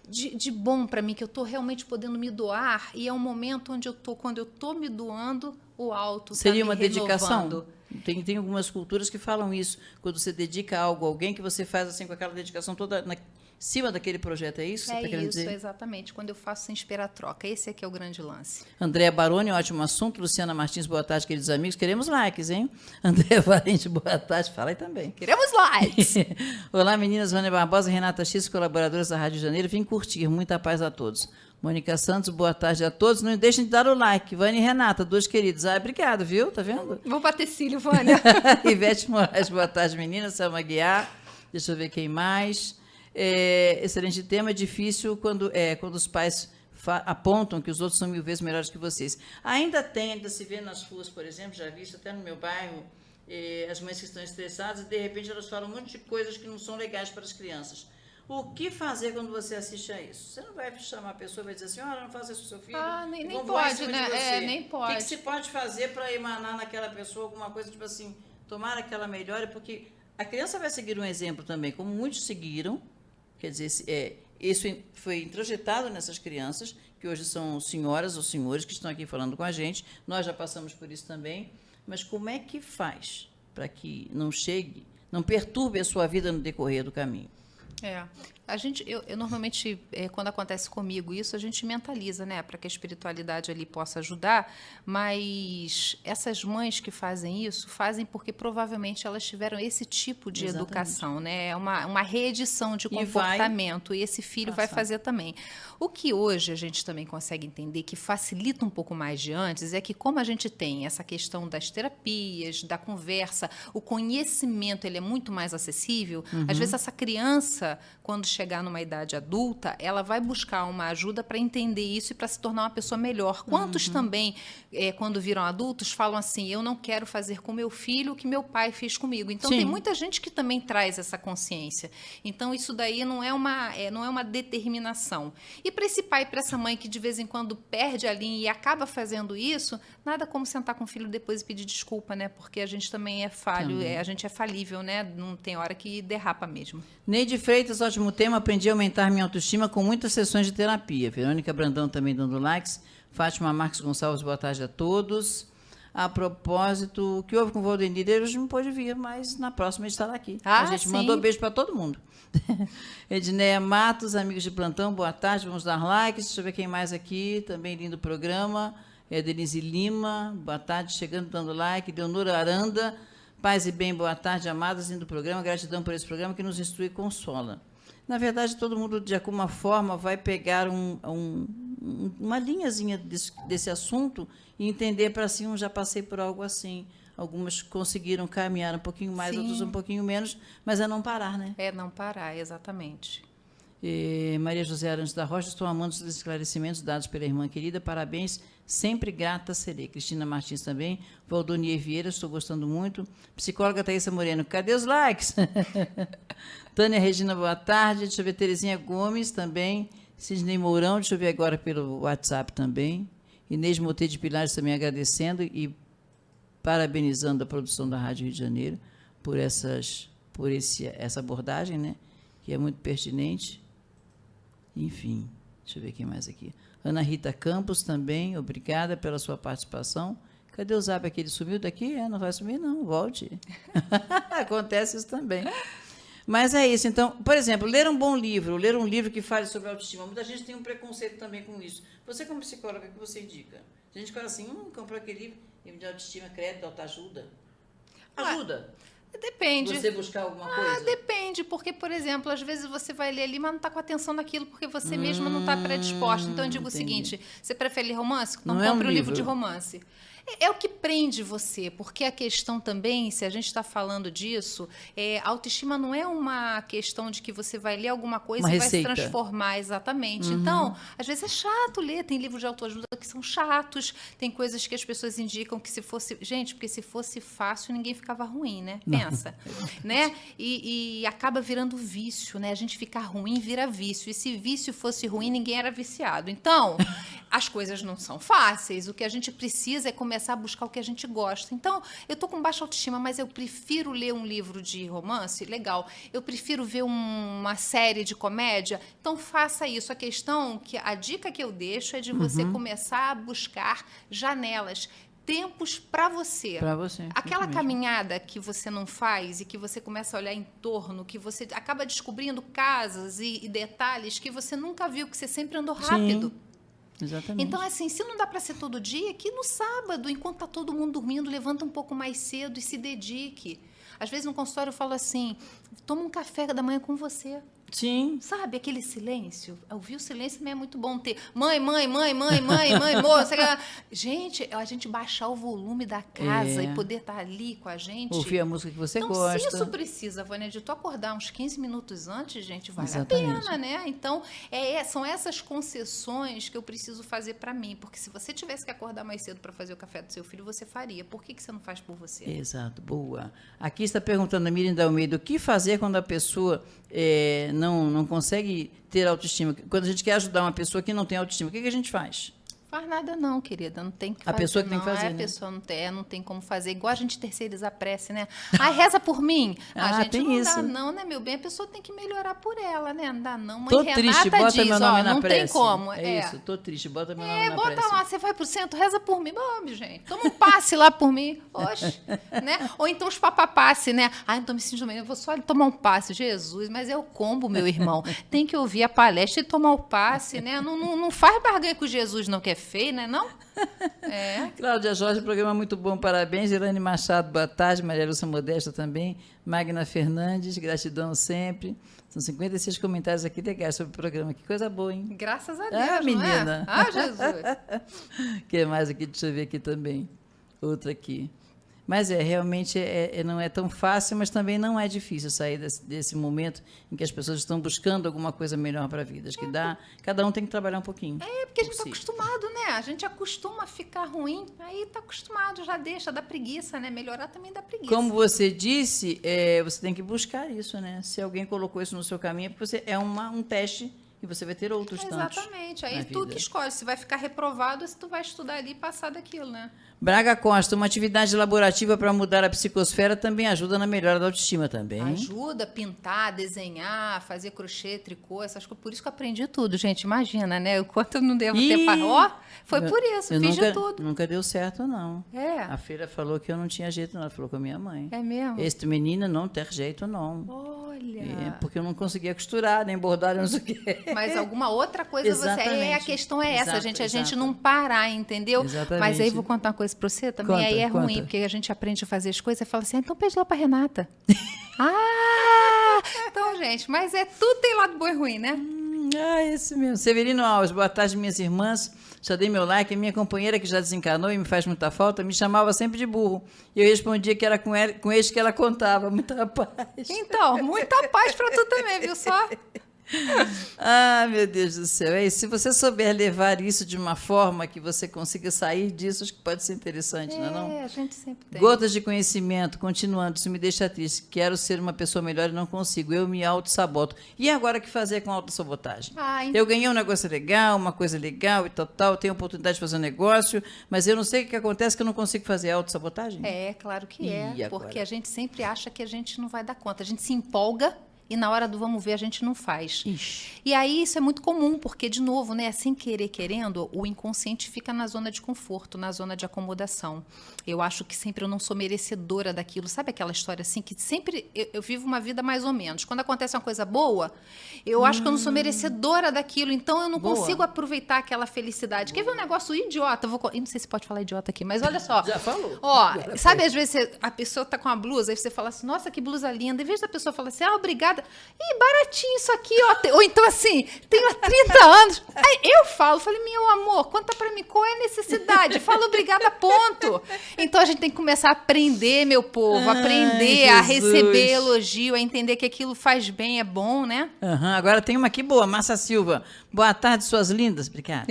de bom para mim, que eu estou realmente podendo me doar, e é um momento onde quando eu estou me doando, o alto seria tá me uma dedicação? renovando. Tem algumas culturas que falam isso. Quando você dedica algo a alguém, que você faz assim com aquela dedicação toda em cima daquele projeto. É isso que você está querendo dizer? É isso, exatamente. Quando eu faço sem esperar troca. Esse aqui é o grande lance. Andréa Baroni, ótimo assunto. Luciana Martins, boa tarde, queridos amigos. Queremos likes, hein? Andréa Valente, boa tarde. Fala aí também. Queremos likes! Olá, meninas. Vânia Barbosa, Renata X, colaboradoras da Rádio Janeiro. Vim curtir. Muita paz a todos. Mônica Santos, boa tarde a todos. Não deixem de dar o like. Vânia e Renata, duas queridas. Obrigado, viu? Tá vendo? Vou bater cílio, Vânia. Ivete Moraes, boa tarde, meninas. Selma Guiar. Deixa eu ver quem mais. Excelente tema. É difícil quando os pais apontam que os outros são 1000 vezes melhores que vocês. Ainda se vê nas ruas, por exemplo, já vi isso até no meu bairro, as mães que estão estressadas e, de repente, elas falam um monte de coisas que não são legais para as crianças. O que fazer quando você assiste a isso? Você não vai chamar a pessoa e vai dizer assim, olha, não faça isso com seu filho. Nem pode, né? Nem pode. O que se pode fazer para emanar naquela pessoa alguma coisa, tipo assim, tomara que ela melhore, porque a criança vai seguir um exemplo também, como muitos seguiram. Quer dizer, isso foi introjetado nessas crianças, que hoje são senhoras ou senhores que estão aqui falando com a gente. Nós já passamos por isso também. Mas como é que faz para que não perturbe a sua vida no decorrer do caminho? Eu normalmente, quando acontece comigo isso, a gente mentaliza, né, para que a espiritualidade ali possa ajudar, mas essas mães que fazem isso, fazem porque provavelmente elas tiveram esse tipo de educação, né, é uma reedição de comportamento, e esse filho vai fazer também. O que hoje a gente também consegue entender, que facilita um pouco mais de antes, é que como a gente tem essa questão das terapias, da conversa, o conhecimento ele é muito mais acessível, às vezes essa criança, quando chegar numa idade adulta, ela vai buscar uma ajuda para entender isso e para se tornar uma pessoa melhor. Quantos também, quando viram adultos, falam assim, eu não quero fazer com meu filho o que meu pai fez comigo. Então, tem muita gente que também traz essa consciência. Então, isso daí não é uma determinação. E para esse pai e para essa mãe que de vez em quando perde a linha e acaba fazendo isso, nada como sentar com o filho depois e pedir desculpa, né? Porque a gente também é falho, a gente é falível, né? Não tem hora que derrapa mesmo. Neide Freitas, ótimo tema. Aprendi a aumentar minha autoestima com muitas sessões de terapia. Verônica Brandão também dando likes. Fátima Marques Gonçalves, boa tarde a todos. A propósito, o que houve com o Valdenir? Ele hoje não pôde vir, mas na próxima ele estará aqui. A gente mandou beijo para todo mundo. Edneia Matos, amigos de plantão, boa tarde. Vamos dar likes. Deixa eu ver quem mais aqui. Também lindo programa. Denise Lima, boa tarde, chegando, dando like. Leonora Aranda, paz e bem, boa tarde, amadas, lindo programa. Gratidão por esse programa que nos instrui e consola. Na verdade, todo mundo, de alguma forma, vai pegar uma linhazinha desse assunto e entender para si, já passei por algo assim. Algumas conseguiram caminhar um pouquinho mais, outros um pouquinho menos, mas é não parar, né? É não parar, exatamente. Maria José Arantes da Rocha, estou amando os esclarecimentos dados pela irmã querida, parabéns, sempre grata serei. Cristina Martins também, Valdonier Vieira, estou gostando muito. Psicóloga Thaísa Moreno, cadê os likes? Tânia Regina, boa tarde. Deixa eu ver, Terezinha Gomes também, Sidney Mourão, deixa eu ver agora pelo WhatsApp também. Inês Moteiro de Pilares também agradecendo e parabenizando a produção da Rádio Rio de Janeiro por essa abordagem, né? que é muito pertinente. Enfim, deixa eu ver quem mais aqui. Ana Rita Campos também, obrigada pela sua participação. Cadê o Zap aqui? Ele sumiu daqui? Não vai sumir, não, volte. Acontece isso também. Mas é isso. Então, por exemplo, ler um bom livro, ler um livro que fale sobre autoestima. Muita gente tem um preconceito também com isso. Você, como psicóloga, o que você indica? A gente fala assim, comprou aquele livro de autoestima, crédito, autoajuda. Ajuda. Depende. Você buscar alguma coisa? Depende, porque, por exemplo, às vezes você vai ler ali, mas não está com atenção naquilo, porque você mesma não está predisposta. Então, eu digo o seguinte, você prefere ler romance? Então, compre um livro de romance. É o que prende você, porque a questão também, se a gente está falando disso, autoestima não é uma questão de que você vai ler alguma coisa e vai se transformar, exatamente. Então, às vezes é chato ler, tem livros de autoajuda que são chatos, tem coisas que as pessoas indicam que se fosse... Gente, porque se fosse fácil, ninguém ficava ruim, né? Pensa. Né? E acaba virando vício, né? A gente ficar ruim vira vício, e se vício fosse ruim, ninguém era viciado. Então, as coisas não são fáceis, o que a gente precisa é começar a buscar o que a gente gosta. Então, eu estou com baixa autoestima, mas eu prefiro ler um livro de romance, legal. Eu prefiro ver uma série de comédia, então faça isso. A questão, a dica que eu deixo é de você começar a buscar janelas, tempos para você. Para você. Aquela caminhada que você não faz e que você começa a olhar em torno, que você acaba descobrindo casas e detalhes que você nunca viu, que você sempre andou rápido. Sim. Exatamente. Então, assim, se não dá para ser todo dia, que no sábado, enquanto está todo mundo dormindo, levanta um pouco mais cedo e se dedique. Às vezes, no consultório, eu falo assim, toma um café da manhã com você. Sim. Sabe, aquele silêncio? Ouvir o silêncio também é muito bom ter. Mãe, moça. Gente, a gente baixar o volume da casa e poder estar ali com a gente. Ouvir a música que você gosta. Então, se isso precisa, Vânia, de tu acordar uns 15 minutos antes, gente, vale a pena, né? Então, são essas concessões que eu preciso fazer para mim. Porque se você tivesse que acordar mais cedo para fazer o café do seu filho, você faria. Por que você não faz por você? Exato, boa. Aqui está perguntando a Miriam da Almeida, o que fazer quando a pessoa não consegue ter autoestima? Quando a gente quer ajudar uma pessoa que não tem autoestima, o que a gente faz? Faz nada não, querida, não tem que fazer. A pessoa que tem que fazer, A pessoa não tem como fazer. Igual a gente terceiriza a prece, né? Reza por mim. A gente tem não isso. dá não, né, meu bem? A pessoa tem que melhorar por ela, né? Não dá não. Mãe tô Renata triste, bota diz, meu nome na não prece. tem como. Isso, tô triste, bota meu nome na bota prece. lá, você vai pro centro, reza por mim. Bom, gente, toma um passe lá por mim. Oxe, né? Ou então os papapasse, né? Não tô me sentindo bem, eu vou só tomar um passe. Jesus, mas é o combo, meu irmão. Tem que ouvir a palestra e tomar o passe, né? Não faz barganha com Jesus, não, que é feio, né? Não? Cláudia Jorge, programa muito bom, parabéns. Irane Machado, boa tarde. Maria Lúcia Modesta também. Magna Fernandes, gratidão sempre. São 56 comentários aqui legais sobre o programa. Que coisa boa, hein? Graças a Deus, menina. Não é? Jesus. O que mais aqui? Deixa eu ver aqui também. Outra aqui. Mas realmente não é tão fácil, mas também não é difícil sair desse momento em que as pessoas estão buscando alguma coisa melhor para a vida. Acho que cada um tem que trabalhar um pouquinho. Porque a gente está acostumado, né? A gente acostuma a ficar ruim, aí está acostumado, já deixa, dá preguiça, né? Melhorar também dá preguiça. Como você disse, você tem que buscar isso, né? Se alguém colocou isso no seu caminho, é porque você um teste e você vai ter outros tantos. Exatamente. Aí tu que escolhe se vai ficar reprovado ou se tu vai estudar ali e passar daquilo, né? Braga Costa, uma atividade laborativa para mudar a psicosfera também ajuda na melhora da autoestima também. Ajuda a pintar, desenhar, fazer crochê, tricô, essas coisas. Por isso que eu aprendi tudo, gente. Imagina, né? O quanto eu não devo ter... foi por isso, fiz de tudo. Nunca deu certo, não. A Feira falou que eu não tinha jeito, não. Ela falou com a minha mãe. É mesmo? Esta menina não tem jeito, não. Olha. Porque eu não conseguia costurar, nem bordar, não sei o quê. Mas alguma outra coisa Exatamente. A questão é essa, gente. A gente não parar, entendeu? Exatamente. Mas aí vou contar uma coisa para você também. Conta, aí é conta. ruim, porque a gente aprende a fazer as coisas e fala assim, então pede lá para Renata. Então, gente, mas tudo tem lado bom e ruim, né? Isso mesmo. Severino Alves, boa tarde, minhas irmãs. Já dei meu like. A minha companheira, que já desencanou e me faz muita falta, me chamava sempre de burro. E eu respondia que era com eles que ela contava. Muita paz. Então, muita paz para tu também, viu só? Meu Deus do céu. Se você souber levar isso de uma forma que você consiga sair disso, acho que pode ser interessante, não é não? A gente sempre tem. Gotas de conhecimento, continuando, isso me deixa triste. Quero ser uma pessoa melhor e não consigo. Eu me auto-saboto. E agora o que fazer com a auto-sabotagem? Eu ganhei um negócio legal, uma coisa legal e tal, tenho a oportunidade de fazer um negócio, mas eu não sei o que acontece que eu não consigo fazer auto-sabotagem? Claro que porque a gente sempre acha que a gente não vai dar conta. A gente se empolga e na hora do vamos ver a gente não faz. Ixi. E aí isso é muito comum, porque, de novo, né, sem querer, querendo, o inconsciente fica na zona de conforto, na zona de acomodação. Eu acho que sempre eu não sou merecedora daquilo. Sabe aquela história assim, que sempre eu vivo uma vida mais ou menos. Quando acontece uma coisa boa, eu acho que eu não sou merecedora daquilo, então eu não consigo aproveitar aquela felicidade. Quer ver um negócio idiota? Eu não sei se pode falar idiota aqui, mas olha só. Já falou. Ó, sabe, às vezes a pessoa tá com uma blusa, aí você fala assim, nossa, que blusa linda. Em vez da pessoa falar assim, obrigada. Ih, baratinho isso aqui, ó. Ou então assim, tenho há 30 anos. Aí eu falei, meu amor, conta pra mim qual é a necessidade. Fala obrigada, ponto. Então a gente tem que começar a aprender, meu povo, aprender a receber elogio, a entender que aquilo faz bem, é bom, né? Agora tem uma aqui boa, Márcia Silva. Boa tarde, suas lindas. Obrigada.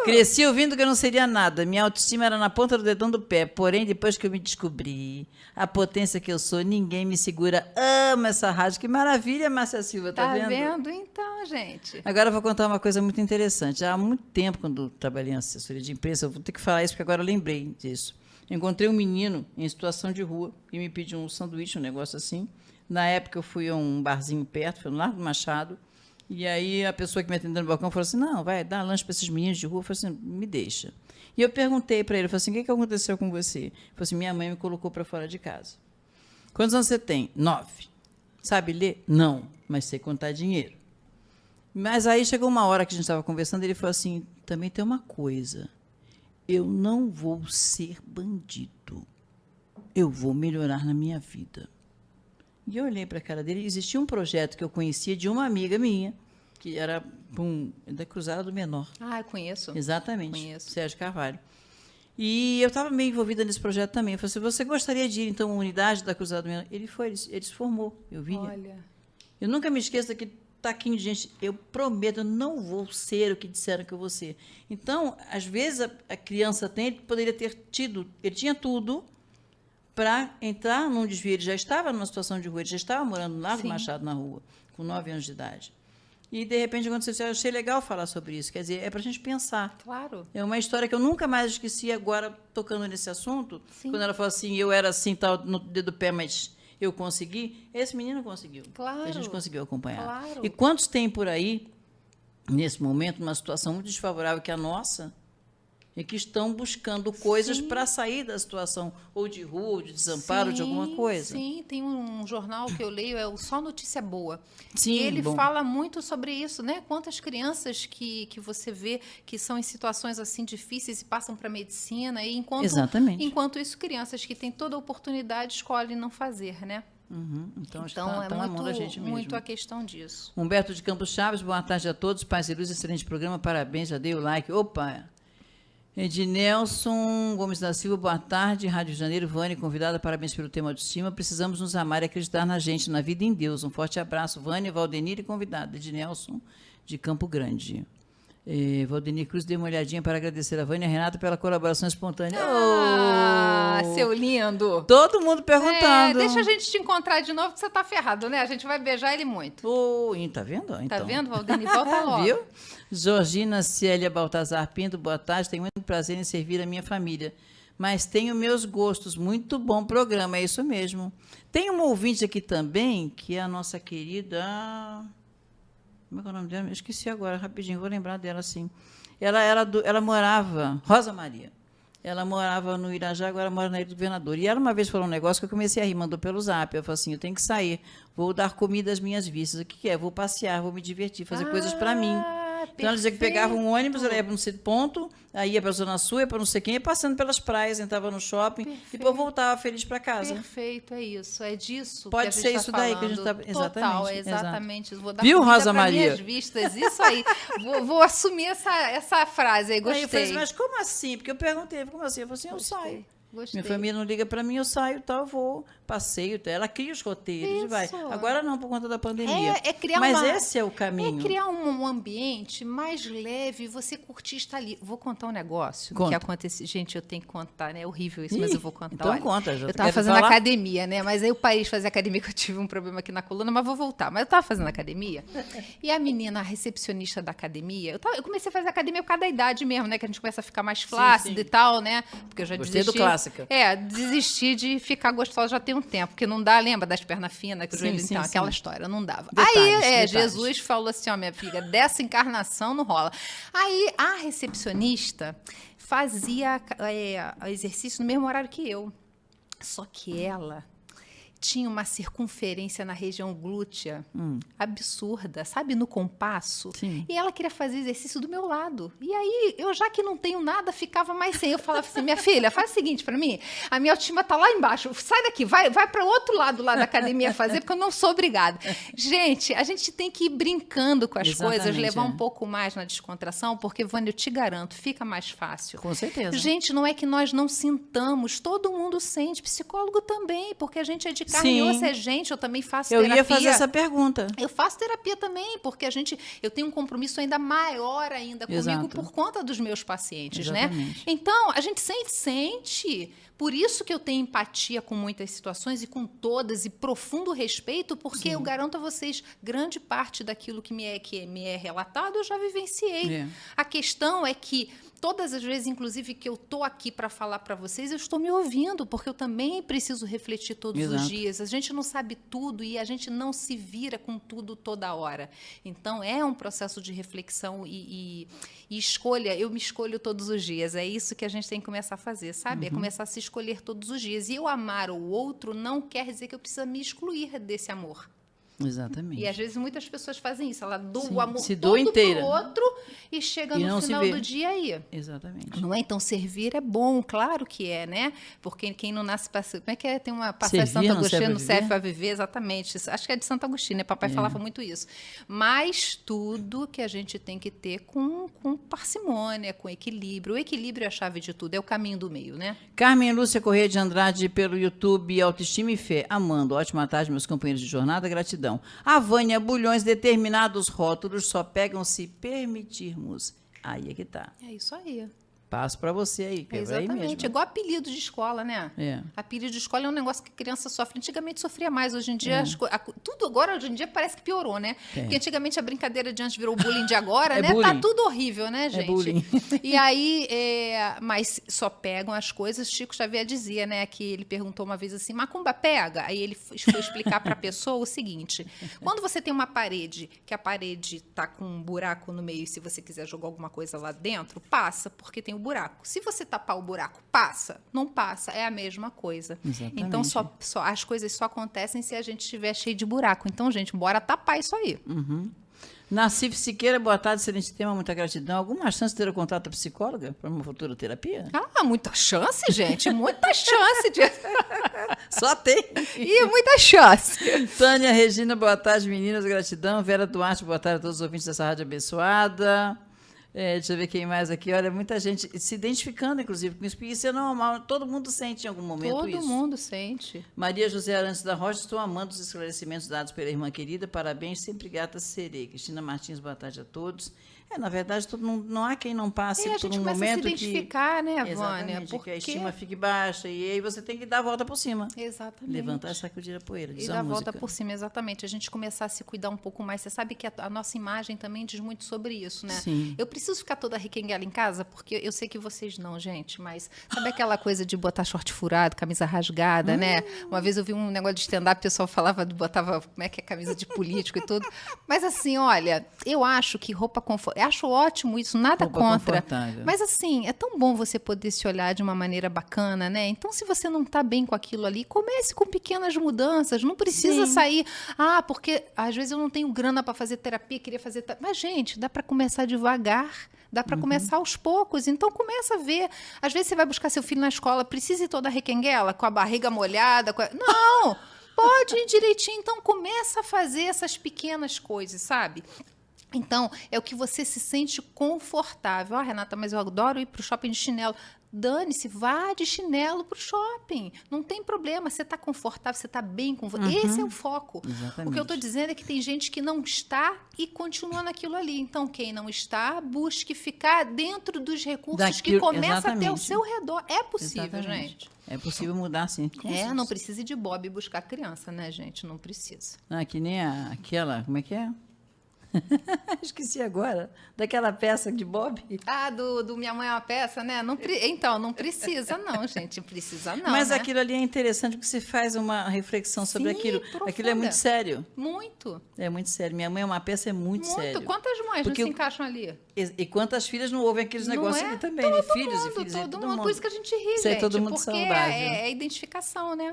Cresci ouvindo que eu não seria nada. Minha autoestima era na ponta do dedão do pé. Porém, depois que eu me descobri a potência que eu sou, ninguém me segura. Amo essa rádio. Que maravilha, Márcia Silva, tá vendo? Tá vendo? Então, gente. Agora eu vou contar uma coisa muito interessante. Há muito tempo, quando trabalhei em assessoria de imprensa, eu vou ter que falar isso, porque agora eu lembrei disso. Eu encontrei um menino em situação de rua e me pediu um sanduíche, um negócio assim. Na época, eu fui a um barzinho perto, foi no Largo do Machado. E aí a pessoa que me atendeu no balcão falou assim, não, vai dar lanche para esses meninos de rua. Eu falei assim, me deixa. E eu perguntei para ele, eu falei assim, o que aconteceu com você? Ele falou assim, minha mãe me colocou para fora de casa. Quantos anos você tem? 9. Sabe ler? Não, mas sei contar dinheiro. Mas aí chegou uma hora que a gente estava conversando, ele falou assim, também tem uma coisa, eu não vou ser bandido, eu vou melhorar na minha vida. E eu olhei para a cara dele, existia um projeto que eu conhecia de uma amiga minha, que era da Cruzada do Menor. Eu conheço. Exatamente, conheço. Sérgio Carvalho. E eu estava meio envolvida nesse projeto também. Eu falei assim, você gostaria de ir, então, à unidade da Cruzada do Menor? Ele foi, ele se formou, eu via. Olha. Eu nunca me esqueço daquele taquinho de gente, eu prometo, eu não vou ser o que disseram que eu vou ser. Então, às vezes, a criança ele poderia ter tido, ele tinha tudo, para entrar num desvio. Ele já estava numa situação de rua, ele já estava morando no Largo Machado, na rua, com 9 anos de idade. E, de repente, aconteceu, eu achei legal falar sobre isso. Quer dizer, é para a gente pensar. Claro. É uma história que eu nunca mais esqueci agora, tocando nesse assunto. Sim. Quando ela falou assim, eu era assim, tal, no dedo do pé, mas eu consegui. Esse menino conseguiu. Claro. A gente conseguiu acompanhar. Claro. E quantos tem por aí, nesse momento, numa situação muito desfavorável que a nossa, e que estão buscando coisas para sair da situação, ou de rua, ou de desamparo, de alguma coisa. Sim, tem um jornal que eu leio, é o Só Notícia Boa. Sim, e ele fala muito sobre isso, né? Quantas crianças que você vê que são em situações assim difíceis e passam para a medicina, e Exatamente. Enquanto isso, crianças que têm toda a oportunidade escolhem não fazer, né? Então é tá na mão da gente mesmo. muito a questão disso. Humberto de Campos Chaves, boa tarde a todos. Paz e luz, excelente programa, parabéns, já dei o like. Opa! Ednelson Gomes da Silva, boa tarde. Rádio Janeiro, Vânia, convidada, parabéns pelo tema autoestima. Precisamos nos amar e acreditar na gente, na vida e em Deus. Um forte abraço, Vânia, Valdenir e convidada. Ednelson de Campo Grande. Valdenir Cruz, dê uma olhadinha para agradecer a Vânia e a Renata pela colaboração espontânea. Seu lindo! Todo mundo perguntando. Deixa a gente te encontrar de novo, que você tá ferrado, né? A gente vai beijar ele muito. Tá vendo? Então. Tá vendo, Valdenir? Volta logo. Viu? Georgina Célia Baltazar Pinto, boa tarde. Tenho muito prazer em servir a minha família, mas tenho meus gostos. Muito bom programa, é isso mesmo. Tem uma ouvinte aqui também, que é a nossa querida... Como é que é o nome dela? Eu esqueci agora, rapidinho, vou lembrar dela, sim. Ela morava... Rosa Maria. Ela morava no Irajá, agora mora na Ilha do Governador. E ela uma vez falou um negócio que eu comecei a rir, mandou pelo zap. Eu falei assim, eu tenho que sair, vou dar comida às minhas vistas. O que é? Vou passear, vou me divertir, fazer coisas para mim. Então, ela dizia que pegava um ônibus, ela ia para um certo ponto, aí ia para a Zona Sul, ia para não sei quem, ia passando pelas praias, entrava no shopping, e depois voltava feliz para casa. Perfeito, é isso. É disso Pode que a gente ser tá isso falando. daí que a gente está... Exatamente. Total, é exatamente isso. Vou dar Viu, Rosa Maria? Minhas vistas, isso aí. vou assumir essa frase aí, gostei. Aí eu falei assim, mas como assim? Porque eu perguntei, como assim? Eu falei assim, eu saio. Gostei. Minha família não liga para mim, eu saio, tal, vou, passeio, tal. Ela cria os roteiros e vai. Agora não, por conta da pandemia. Mas esse é o caminho. É criar um ambiente mais leve, você curtir estar ali. Vou contar um negócio que aconteceu. Gente, eu tenho que contar, né? É horrível isso, mas eu vou contar. Então conta. Eu estava fazendo academia, né? Mas aí eu parei de fazer academia, que eu tive um problema aqui na coluna, mas vou voltar. Mas eu estava fazendo academia, e a menina, a recepcionista da academia, eu comecei a fazer academia por causa da idade mesmo, né? Que a gente começa a ficar mais flácido e tal, né? Porque eu já Gostei desisti. Do clássico. clássica. Desisti de ficar gostosa já tem um tempo, porque não dá, lembra das pernas finas, que o joelho, então, aquela história, não dava. Detalhes. Jesus falou assim, ó, minha filha, dessa encarnação não rola. Aí a recepcionista fazia exercício no mesmo horário que eu. Só que ela tinha uma circunferência na região glútea absurda, sabe, no compasso. Sim. E ela queria fazer exercício do meu lado. E aí, eu já que não tenho nada, ficava mais sem. Eu falava assim, minha filha, faz o seguinte para mim, a minha autoestima tá lá embaixo, sai daqui, vai para o outro lado lá da academia fazer, porque eu não sou obrigada. Gente, a gente tem que ir brincando com as coisas, levar um pouco mais na descontração, porque, Vânia, eu te garanto, fica mais fácil. Com certeza. Gente, não é que nós não sintamos, todo mundo sente, psicólogo também, porque a gente é de carne e osso, é gente, eu também faço terapia. Eu ia fazer essa pergunta. Eu faço terapia também, porque eu tenho um compromisso ainda maior ainda comigo por conta dos meus pacientes, né? Então, a gente sente. Por isso que eu tenho empatia com muitas situações e com todas, e profundo respeito, porque eu garanto a vocês, grande parte daquilo que me é relatado, eu já vivenciei. A questão é que todas as vezes, inclusive, que eu estou aqui para falar para vocês, eu estou me ouvindo, porque eu também preciso refletir todos os dias. A gente não sabe tudo e a gente não se vira com tudo toda hora. Então, é um processo de reflexão e escolha. Eu me escolho todos os dias. É isso que a gente tem que começar a fazer, sabe? É começar a se escolher todos os dias. E eu amar o outro não quer dizer que eu preciso me excluir desse amor. Exatamente. E às vezes muitas pessoas fazem isso, ela doa o amor se todo inteira pro outro e chega no final do dia aí. Exatamente. Não é? Então, servir é bom, claro que é, né? Porque quem não nasce para... Como é que é? Tem uma passagem de Santo Agostinho, não serve para viver, exatamente. Acho que é de Santo Agostinho, né? Papai falava muito isso. Mas tudo que a gente tem que ter com parcimônia, com equilíbrio. O equilíbrio é a chave de tudo, é o caminho do meio, né? Carmen Lúcia Corrêa de Andrade pelo YouTube, Autoestima e Fé. Amando, ótima tarde, meus companheiros de jornada, gratidão. A Vânia Bulhões, determinados rótulos só pegam se permitirmos. Aí é que tá. É isso aí. Passo para você aí. Exatamente. Aí igual apelido de escola, né? Apelido de escola é um negócio que a criança sofre. Antigamente sofria mais. Hoje em dia, tudo agora, hoje em dia, parece que piorou, né? Porque antigamente a brincadeira de antes virou o bullying de agora, né? Bullying. Tá tudo horrível, né, gente? É bullying. E aí, mas só pegam as coisas. Chico Xavier dizia, né? Que ele perguntou uma vez assim, macumba pega? Aí ele foi explicar para a pessoa o seguinte: quando você tem uma parede, que a parede tá com um buraco no meio, e se você quiser jogar alguma coisa lá dentro, passa, porque tem buraco. Se você tapar o buraco, passa? Não passa, é a mesma coisa. Exatamente. Então, as coisas só acontecem se a gente estiver cheio de buraco. Então, gente, bora tapar isso aí. Nassif Siqueira, boa tarde, excelente tema, muita gratidão. Alguma chance de ter o contato da psicóloga para uma futura terapia? Muita chance, gente, muita chance. Só tem. E muita chance. Tânia Regina, boa tarde, meninas, gratidão. Vera Duarte, boa tarde a todos os ouvintes dessa rádio abençoada. Deixa eu ver quem mais aqui. Olha, muita gente se identificando, inclusive, com isso, porque isso é normal. Todo mundo sente em algum momento isso. Todo mundo sente. Maria José Arantes da Rocha, estou amando os esclarecimentos dados pela irmã querida. Parabéns, sempre grata serei. Cristina Martins, boa tarde a todos. Na verdade, todo mundo, não há quem não passe por um momento que... A gente começa a se identificar, né, Vânia? Porque a estima fique baixa e aí você tem que dar a volta por cima. Exatamente. Levantar e sacudir a poeira. E dar a volta por cima, exatamente. A gente começar a se cuidar um pouco mais. Você sabe que a nossa imagem também diz muito sobre isso, né? Sim. Eu preciso ficar toda requenguela em casa, porque eu sei que vocês não, gente, mas sabe aquela coisa de botar short furado, camisa rasgada, né? Uma vez eu vi um negócio de stand-up, o pessoal botava, como é que é, camisa de político e tudo. Mas assim, olha, eu acho que roupa confortável, acho ótimo isso, nada contra. Mas assim, é tão bom você poder se olhar de uma maneira bacana, né? Então, se você não está bem com aquilo ali, comece com pequenas mudanças. Não precisa sair, porque às vezes eu não tenho grana para fazer terapia, queria fazer... Mas, gente, dá para começar devagar. Dá para começar aos poucos. Então, começa a ver. Às vezes você vai buscar seu filho na escola, precisa ir toda requenguela, com a barriga molhada. Não! Pode ir direitinho. Então, começa a fazer essas pequenas coisas, sabe? Então, é o que você se sente confortável. Renata, mas eu adoro ir para o shopping de chinelo. Dane-se, vá de chinelo para o shopping. Não tem problema, você está confortável, você está bem com você. Esse é o foco. Exatamente. O que eu estou dizendo é que tem gente que não está e continua naquilo ali. Então, quem não está, busque ficar dentro dos recursos que começa a ter ao seu redor. É possível, gente. É possível mudar, sim. Não precisa ir de Bob buscar criança, né, gente? Não precisa. Que nem aquela, como é que é? Esqueci agora. Daquela peça de Bob. Ah, do Minha Mãe é uma Peça, né? Então, não precisa não, gente. Precisa não, Mas né? aquilo ali é interessante porque você faz uma reflexão sobre Sim, aquilo. profunda. Aquilo é muito sério. Muito. É muito sério. Minha Mãe é uma Peça é muito sério. Quantas mães Porque não se encaixam ali? E quantas filhas não ouvem aqueles Não negócios é? ali também, né? Filhos e Todo filhas. mundo, todo todo mundo. mundo. Por isso que a gente ri, Isso é gente. todo mundo porque saudável. é identificação, né?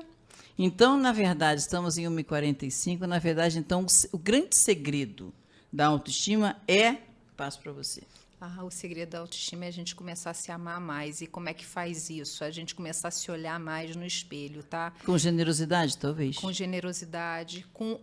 Então, na verdade, estamos em 1h45. Na verdade, então, o grande segredo da autoestima é... Passo para você. O segredo da autoestima é a gente começar a se amar mais. E como é que faz isso? A gente começar a se olhar mais no espelho, tá? Com generosidade, talvez. Com generosidade, com...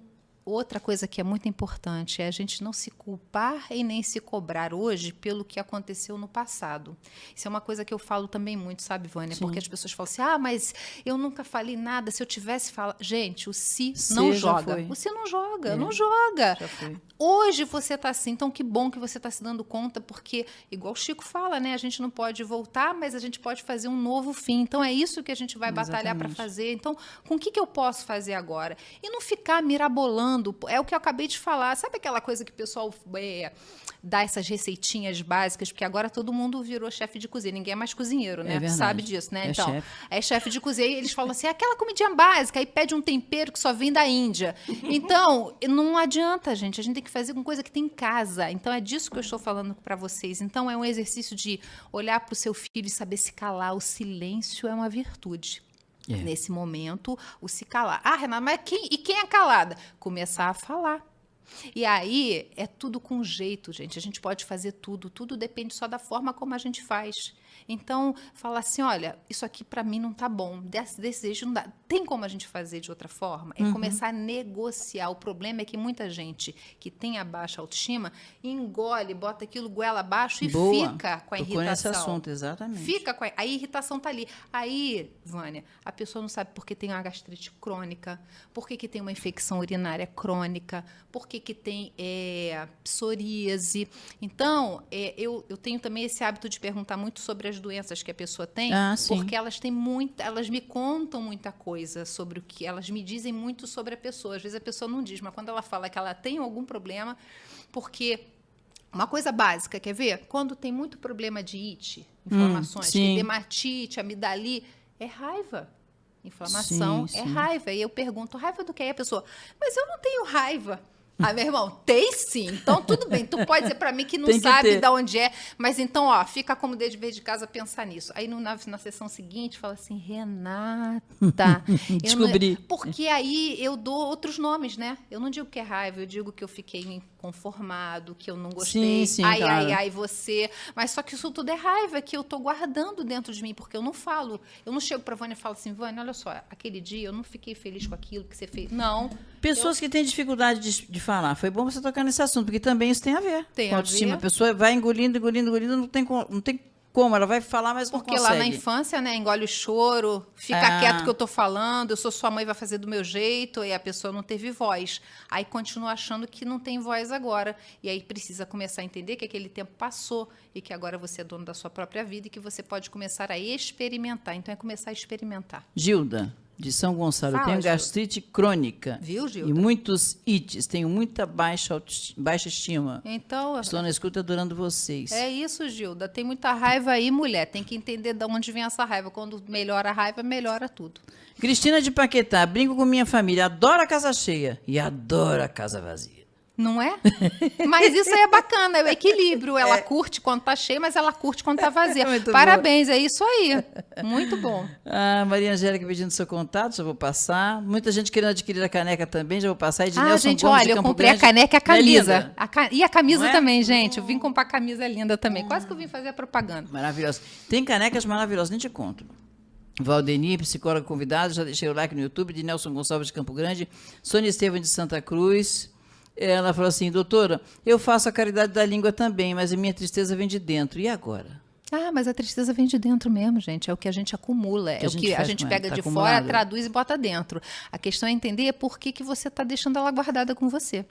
Outra coisa que é muito importante é a gente não se culpar e nem se cobrar hoje pelo que aconteceu no passado. Isso é uma coisa que eu falo também muito, sabe, Vânia? Sim. Porque as pessoas falam assim, mas eu nunca falei nada, se eu tivesse falado... Gente, o se Se não já joga. foi. Você não joga, É. não joga. Já foi. Hoje você está assim, então que bom que você está se dando conta, porque, igual o Chico fala, né? A gente não pode voltar, mas a gente pode fazer um novo fim. Então é isso que a gente vai batalhar para Exatamente. fazer. Então, com o que eu posso fazer agora? E não ficar mirabolando. É o que eu acabei de falar. Sabe aquela coisa que o pessoal dá essas receitinhas básicas? Porque agora todo mundo virou chefe de cozinha. Ninguém é mais cozinheiro, né? verdade. Sabe disso, né? É Então, chefe. é chefe de cozinha e eles falam assim, aquela comidinha básica, aí pede um tempero que só vem da Índia. Então, não adianta, gente. A gente tem que fazer com coisa que tem em casa. Então, é disso que eu estou falando para vocês. Então, é um exercício de olhar para o seu filho e saber se calar. O silêncio é uma virtude. É. Nesse momento, o se calar. Renata, mas quem é calada? Começar a falar. E aí, é tudo com jeito, gente. A gente pode fazer tudo. Tudo depende só da forma como a gente faz. Então, falar assim, olha, isso aqui para mim não tá bom. Desse jeito não dá. Tem como a gente fazer de outra forma? É começar a negociar. O problema é que muita gente que tem a baixa autoestima engole, bota aquilo goela abaixo e Boa. fica com a Tocou nesse irritação. assunto, exatamente. Fica com a irritação tá ali. Aí, Vânia, a pessoa não sabe por que tem uma gastrite crônica, por que tem uma infecção urinária crônica, por que tem psoríase. Então, eu tenho também esse hábito de perguntar muito sobre as doenças que a pessoa tem, Sim. porque elas me contam muita coisa sobre o que, elas me dizem muito sobre a pessoa. Às vezes a pessoa não diz, mas quando ela fala que ela tem algum problema, porque uma coisa básica, quer ver? Quando tem muito problema de ite, inflamações, dermatite, amidalite, é raiva. Inflamação Sim, é sim. raiva. E eu pergunto, raiva do que? Aí a pessoa, mas eu não tenho raiva. Meu irmão, tem sim. Então, tudo bem. Tu pode dizer para mim que não Tem que sabe ter. de onde é. Mas então, fica como dever de casa pensar nisso. Aí, na sessão seguinte, fala assim, Renata... Descobri. Porque aí eu dou outros nomes, né? Eu não digo que é raiva, eu digo que eu fiquei inconformado, que eu não gostei. Sim, ai, claro. ai, você... Mas só que isso tudo é raiva que eu tô guardando dentro de mim, porque eu não falo. Eu não chego pra Vânia e falo assim, Vânia, olha só, aquele dia eu não fiquei feliz com aquilo que você fez. Não. Pessoas que têm dificuldade de falar. Foi bom você tocar nesse assunto, porque também isso tem a ver Tem com a autoestima. ver. A pessoa vai engolindo, não tem como. Ela vai falar, mas não Porque consegue. lá na infância, né, engole o choro, fica quieto que eu tô falando, eu sou sua mãe, vai fazer do meu jeito, e a pessoa não teve voz. Aí continua achando que não tem voz agora. E aí precisa começar a entender que aquele tempo passou e que agora você é dono da sua própria vida e que você pode começar a experimentar. Então é começar a experimentar. Gilda, de São Gonçalo, eu Fala, tenho Gilda. gastrite crônica. Viu, Gilda? E muitos ites. Tenho muita baixa estima. Então, Estou na escuta adorando vocês. é isso, Gilda. Tem muita raiva aí, mulher. Tem que entender de onde vem essa raiva. Quando melhora a raiva, melhora tudo. Cristina de Paquetá, brinco com minha família, adoro a casa cheia e adoro a casa vazia. Não é? Mas isso aí é bacana, é o equilíbrio. Ela curte quando tá cheia, mas ela curte quando tá vazia. Muito Parabéns, é isso aí. Muito bom. Maria Angélica pedindo seu contato, já vou passar. Muita gente querendo adquirir a caneca também, já vou passar. Ednelson Gente, Gomes de olha, eu Campo comprei a Grande. caneca e a Não é camisa. linda? E a camisa Não é? também, gente. Eu vim comprar a camisa linda também. Quase que eu vim fazer a propaganda. Maravilhosa. Tem canecas maravilhosas, nem te conto. Valdeni, psicóloga convidada, já deixei o like no YouTube, de Nelson Gonçalves de Campo Grande, Sônia Estevam de Santa Cruz. Ela falou assim, doutora, eu faço a caridade da língua também, mas a minha tristeza vem de dentro. E agora? Mas a tristeza vem de dentro mesmo, gente. É o que a gente acumula. É o que a gente pega de fora, traduz e bota dentro. A questão é entender por que você está deixando ela guardada com você.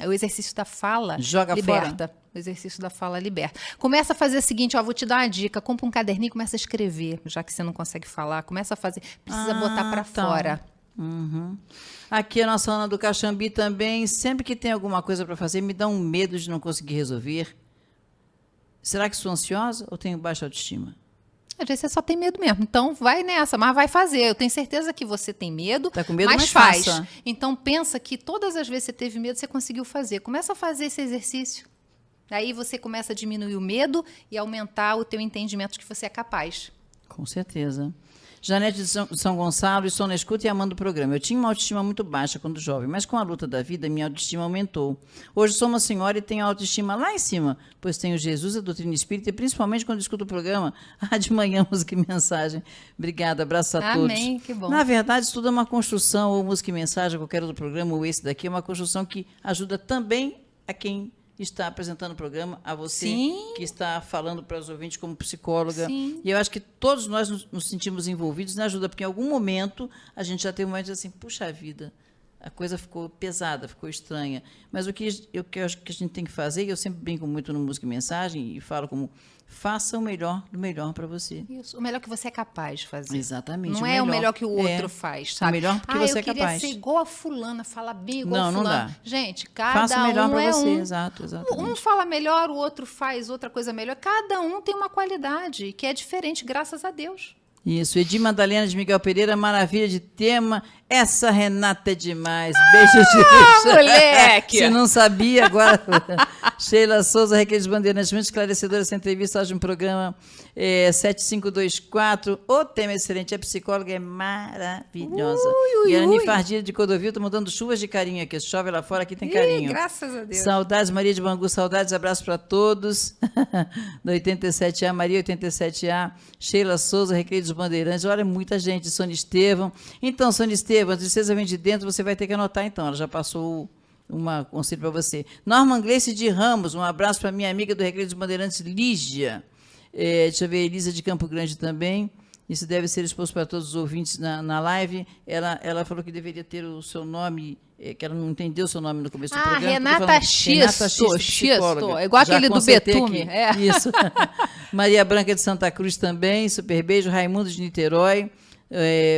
O exercício da fala liberta. O exercício da fala liberta. Começa a fazer o seguinte, vou te dar uma dica. Compra um caderninho e começa a escrever, já que você não consegue falar. Começa a fazer. Precisa botar para fora. Uhum. Aqui a nossa Ana do Caxambi também, sempre que tem alguma coisa para fazer, me dá um medo de não conseguir resolver. Será que sou ansiosa ou tenho baixa autoestima? Às vezes você só tem medo mesmo. Então vai nessa, mas vai fazer. Eu tenho certeza que você tem medo, tá com medo, mas faz. Faça. Então pensa que todas as vezes que você teve medo, você conseguiu fazer. Começa a fazer esse exercício. Aí você começa a diminuir o medo e aumentar o teu entendimento de que você é capaz. Com certeza. Janete de São Gonçalo, estou na escuta e amando o programa. Eu tinha uma autoestima muito baixa quando jovem, mas com a luta da vida, minha autoestima aumentou. Hoje sou uma senhora e tenho a autoestima lá em cima, pois tenho Jesus, a doutrina espírita, e principalmente quando escuto o programa, de manhã, música e mensagem. Obrigada, abraço a todos. Amém, que bom. Na verdade, isso tudo é uma construção, ou música e mensagem, qualquer outro programa, ou esse daqui, é uma construção que ajuda também a quem está apresentando o programa, a você Sim. que está falando para os ouvintes como psicóloga. Sim. E eu acho que todos nós nos sentimos envolvidos na ajuda, porque em algum momento a gente já tem um momento de assim, puxa vida, a coisa ficou pesada, ficou estranha. Mas o que eu acho que a gente tem que fazer, e eu sempre brinco muito no Música e Mensagem, e falo como, faça o melhor do melhor para você. Isso, o melhor que você é capaz de fazer. Exatamente. Não é o melhor que o outro faz, sabe? O melhor porque você é capaz. Eu queria ser igual a fulana, falar bem igual a fulana. Não dá. Gente, cada faça o melhor um para você, um. exatamente. Um fala melhor, o outro faz outra coisa melhor. Cada um tem uma qualidade que é diferente, graças a Deus. Isso, Edi Madalena de Miguel Pereira, maravilha de tema. Essa Renata é demais. Beijo, moleque! Se não sabia, agora. Sheila Souza, Requeijos Bandeirantes, muito esclarecedora essa entrevista hoje no programa 7524. O tema é excelente, a psicóloga é maravilhosa. E a Ani Fardia de Codovil, está mandando chuvas de carinho aqui. Chove lá fora, aqui tem carinho. Graças a Deus. Saudades, Maria de Bangu, saudades, abraço para todos. Do 87A, Maria 87A, Sheila Souza, Requeijos Bandeirantes. Olha, muita gente, Sônia Estevão. Então, Sônia Estevão, a tristeza vem de dentro, você vai ter que anotar então, ela já passou um conselho para você. Norma Gleice de Ramos, um abraço para minha amiga do Recreio dos Bandeirantes, Lígia. Deixa eu ver, Elisa de Campo Grande também. Isso deve ser exposto para todos os ouvintes na live. Ela falou que deveria ter o seu nome, que ela não entendeu o seu nome no começo do programa. Renata Xisto, igual aquele do Betume. Isso. Maria Branca de Santa Cruz também, super beijo. Raimundo de Niterói.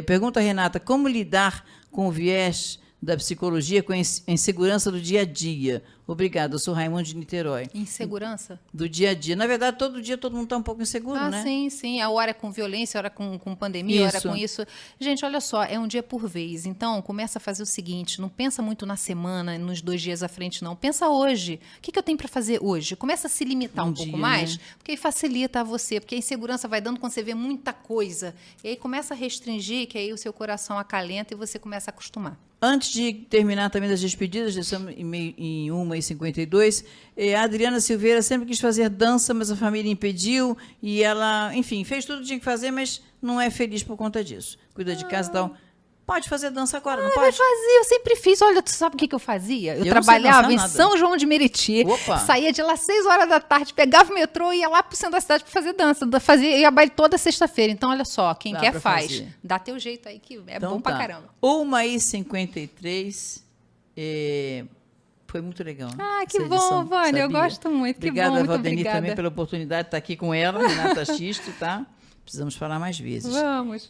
Pergunta a Renata, como lidar com o viés da psicologia com a insegurança do dia a dia? Obrigada, eu sou Raimundo de Niterói. Insegurança? Do dia a dia. Na verdade, todo dia todo mundo está um pouco inseguro, né? Sim. A hora é com violência, a hora com pandemia, a hora com isso. Gente, olha só, é um dia por vez. Então, começa a fazer o seguinte, não pensa muito na semana, nos 2 dias à frente, não. Pensa hoje. O que eu tenho para fazer hoje? Começa a se limitar um pouco mais, né? Porque aí facilita a você, porque a insegurança vai dando quando você vê muita coisa. E aí começa a restringir, que aí o seu coração acalenta e você começa a acostumar. Antes de terminar também das despedidas, já estamos em 1h52, a Adriana Silveira sempre quis fazer dança, mas a família impediu, e ela, enfim, fez tudo o que tinha que fazer, mas não é feliz por conta disso. Cuida de casa e tal. Pode fazer dança agora, não pode? Eu sempre fiz. Olha, tu sabe o que eu fazia? Eu trabalhava em São João de Meriti, saía de lá 6 horas da tarde, pegava o metrô e ia lá pro centro da cidade para fazer dança. Ia baile toda sexta-feira. Então, olha só, quem quer faz. Fazer. Dá teu jeito aí que é então, bom pra caramba. 1h53, foi muito legal. Que bom, Vânia, eu gosto muito. Obrigada, que bom, muito Valdeni, obrigada. também pela oportunidade de estar aqui com ela, Renata Xisto, tá? Precisamos falar mais vezes. Vamos.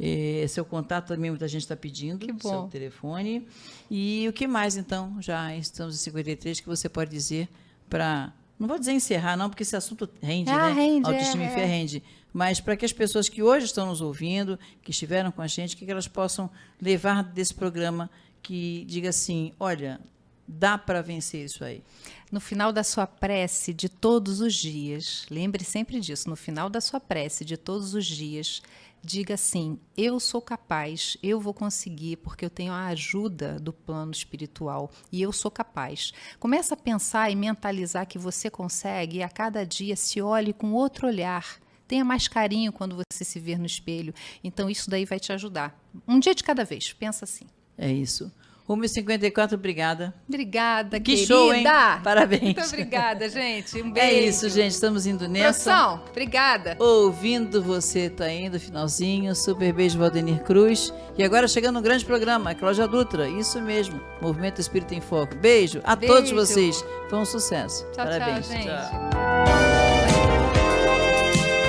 Seu contato também muita gente está pedindo. Que bom. Seu telefone. E o que mais, então? Já estamos em 53, que você pode dizer para... Não vou dizer encerrar, não, porque esse assunto rende, né? Rende, autoestima e fé rende. Mas para que as pessoas que hoje estão nos ouvindo, que estiveram com a gente, que elas possam levar desse programa que diga assim, olha, dá para vencer isso aí. No final da sua prece de todos os dias, lembre sempre disso, no final da sua prece de todos os dias, diga assim, eu sou capaz, eu vou conseguir, porque eu tenho a ajuda do plano espiritual e eu sou capaz. Começa a pensar e mentalizar que você consegue e a cada dia se olhe com outro olhar. Tenha mais carinho quando você se ver no espelho. Então, isso daí vai te ajudar. Um dia de cada vez, pensa assim. É isso. 1h54, obrigada. Obrigada, que querida. Show, hein? Parabéns. Muito obrigada, gente. Um beijo. É isso, gente. Estamos indo nessa. Produção, obrigada. Ouvindo você, tá indo, finalzinho. Super beijo, Valdenir Cruz. E agora chegando um grande programa, Cláudia Dutra. Isso mesmo. Movimento Espírita em Foco. Beijo a todos vocês. Foi um sucesso. Tchau, parabéns. Tchau, gente. Tchau.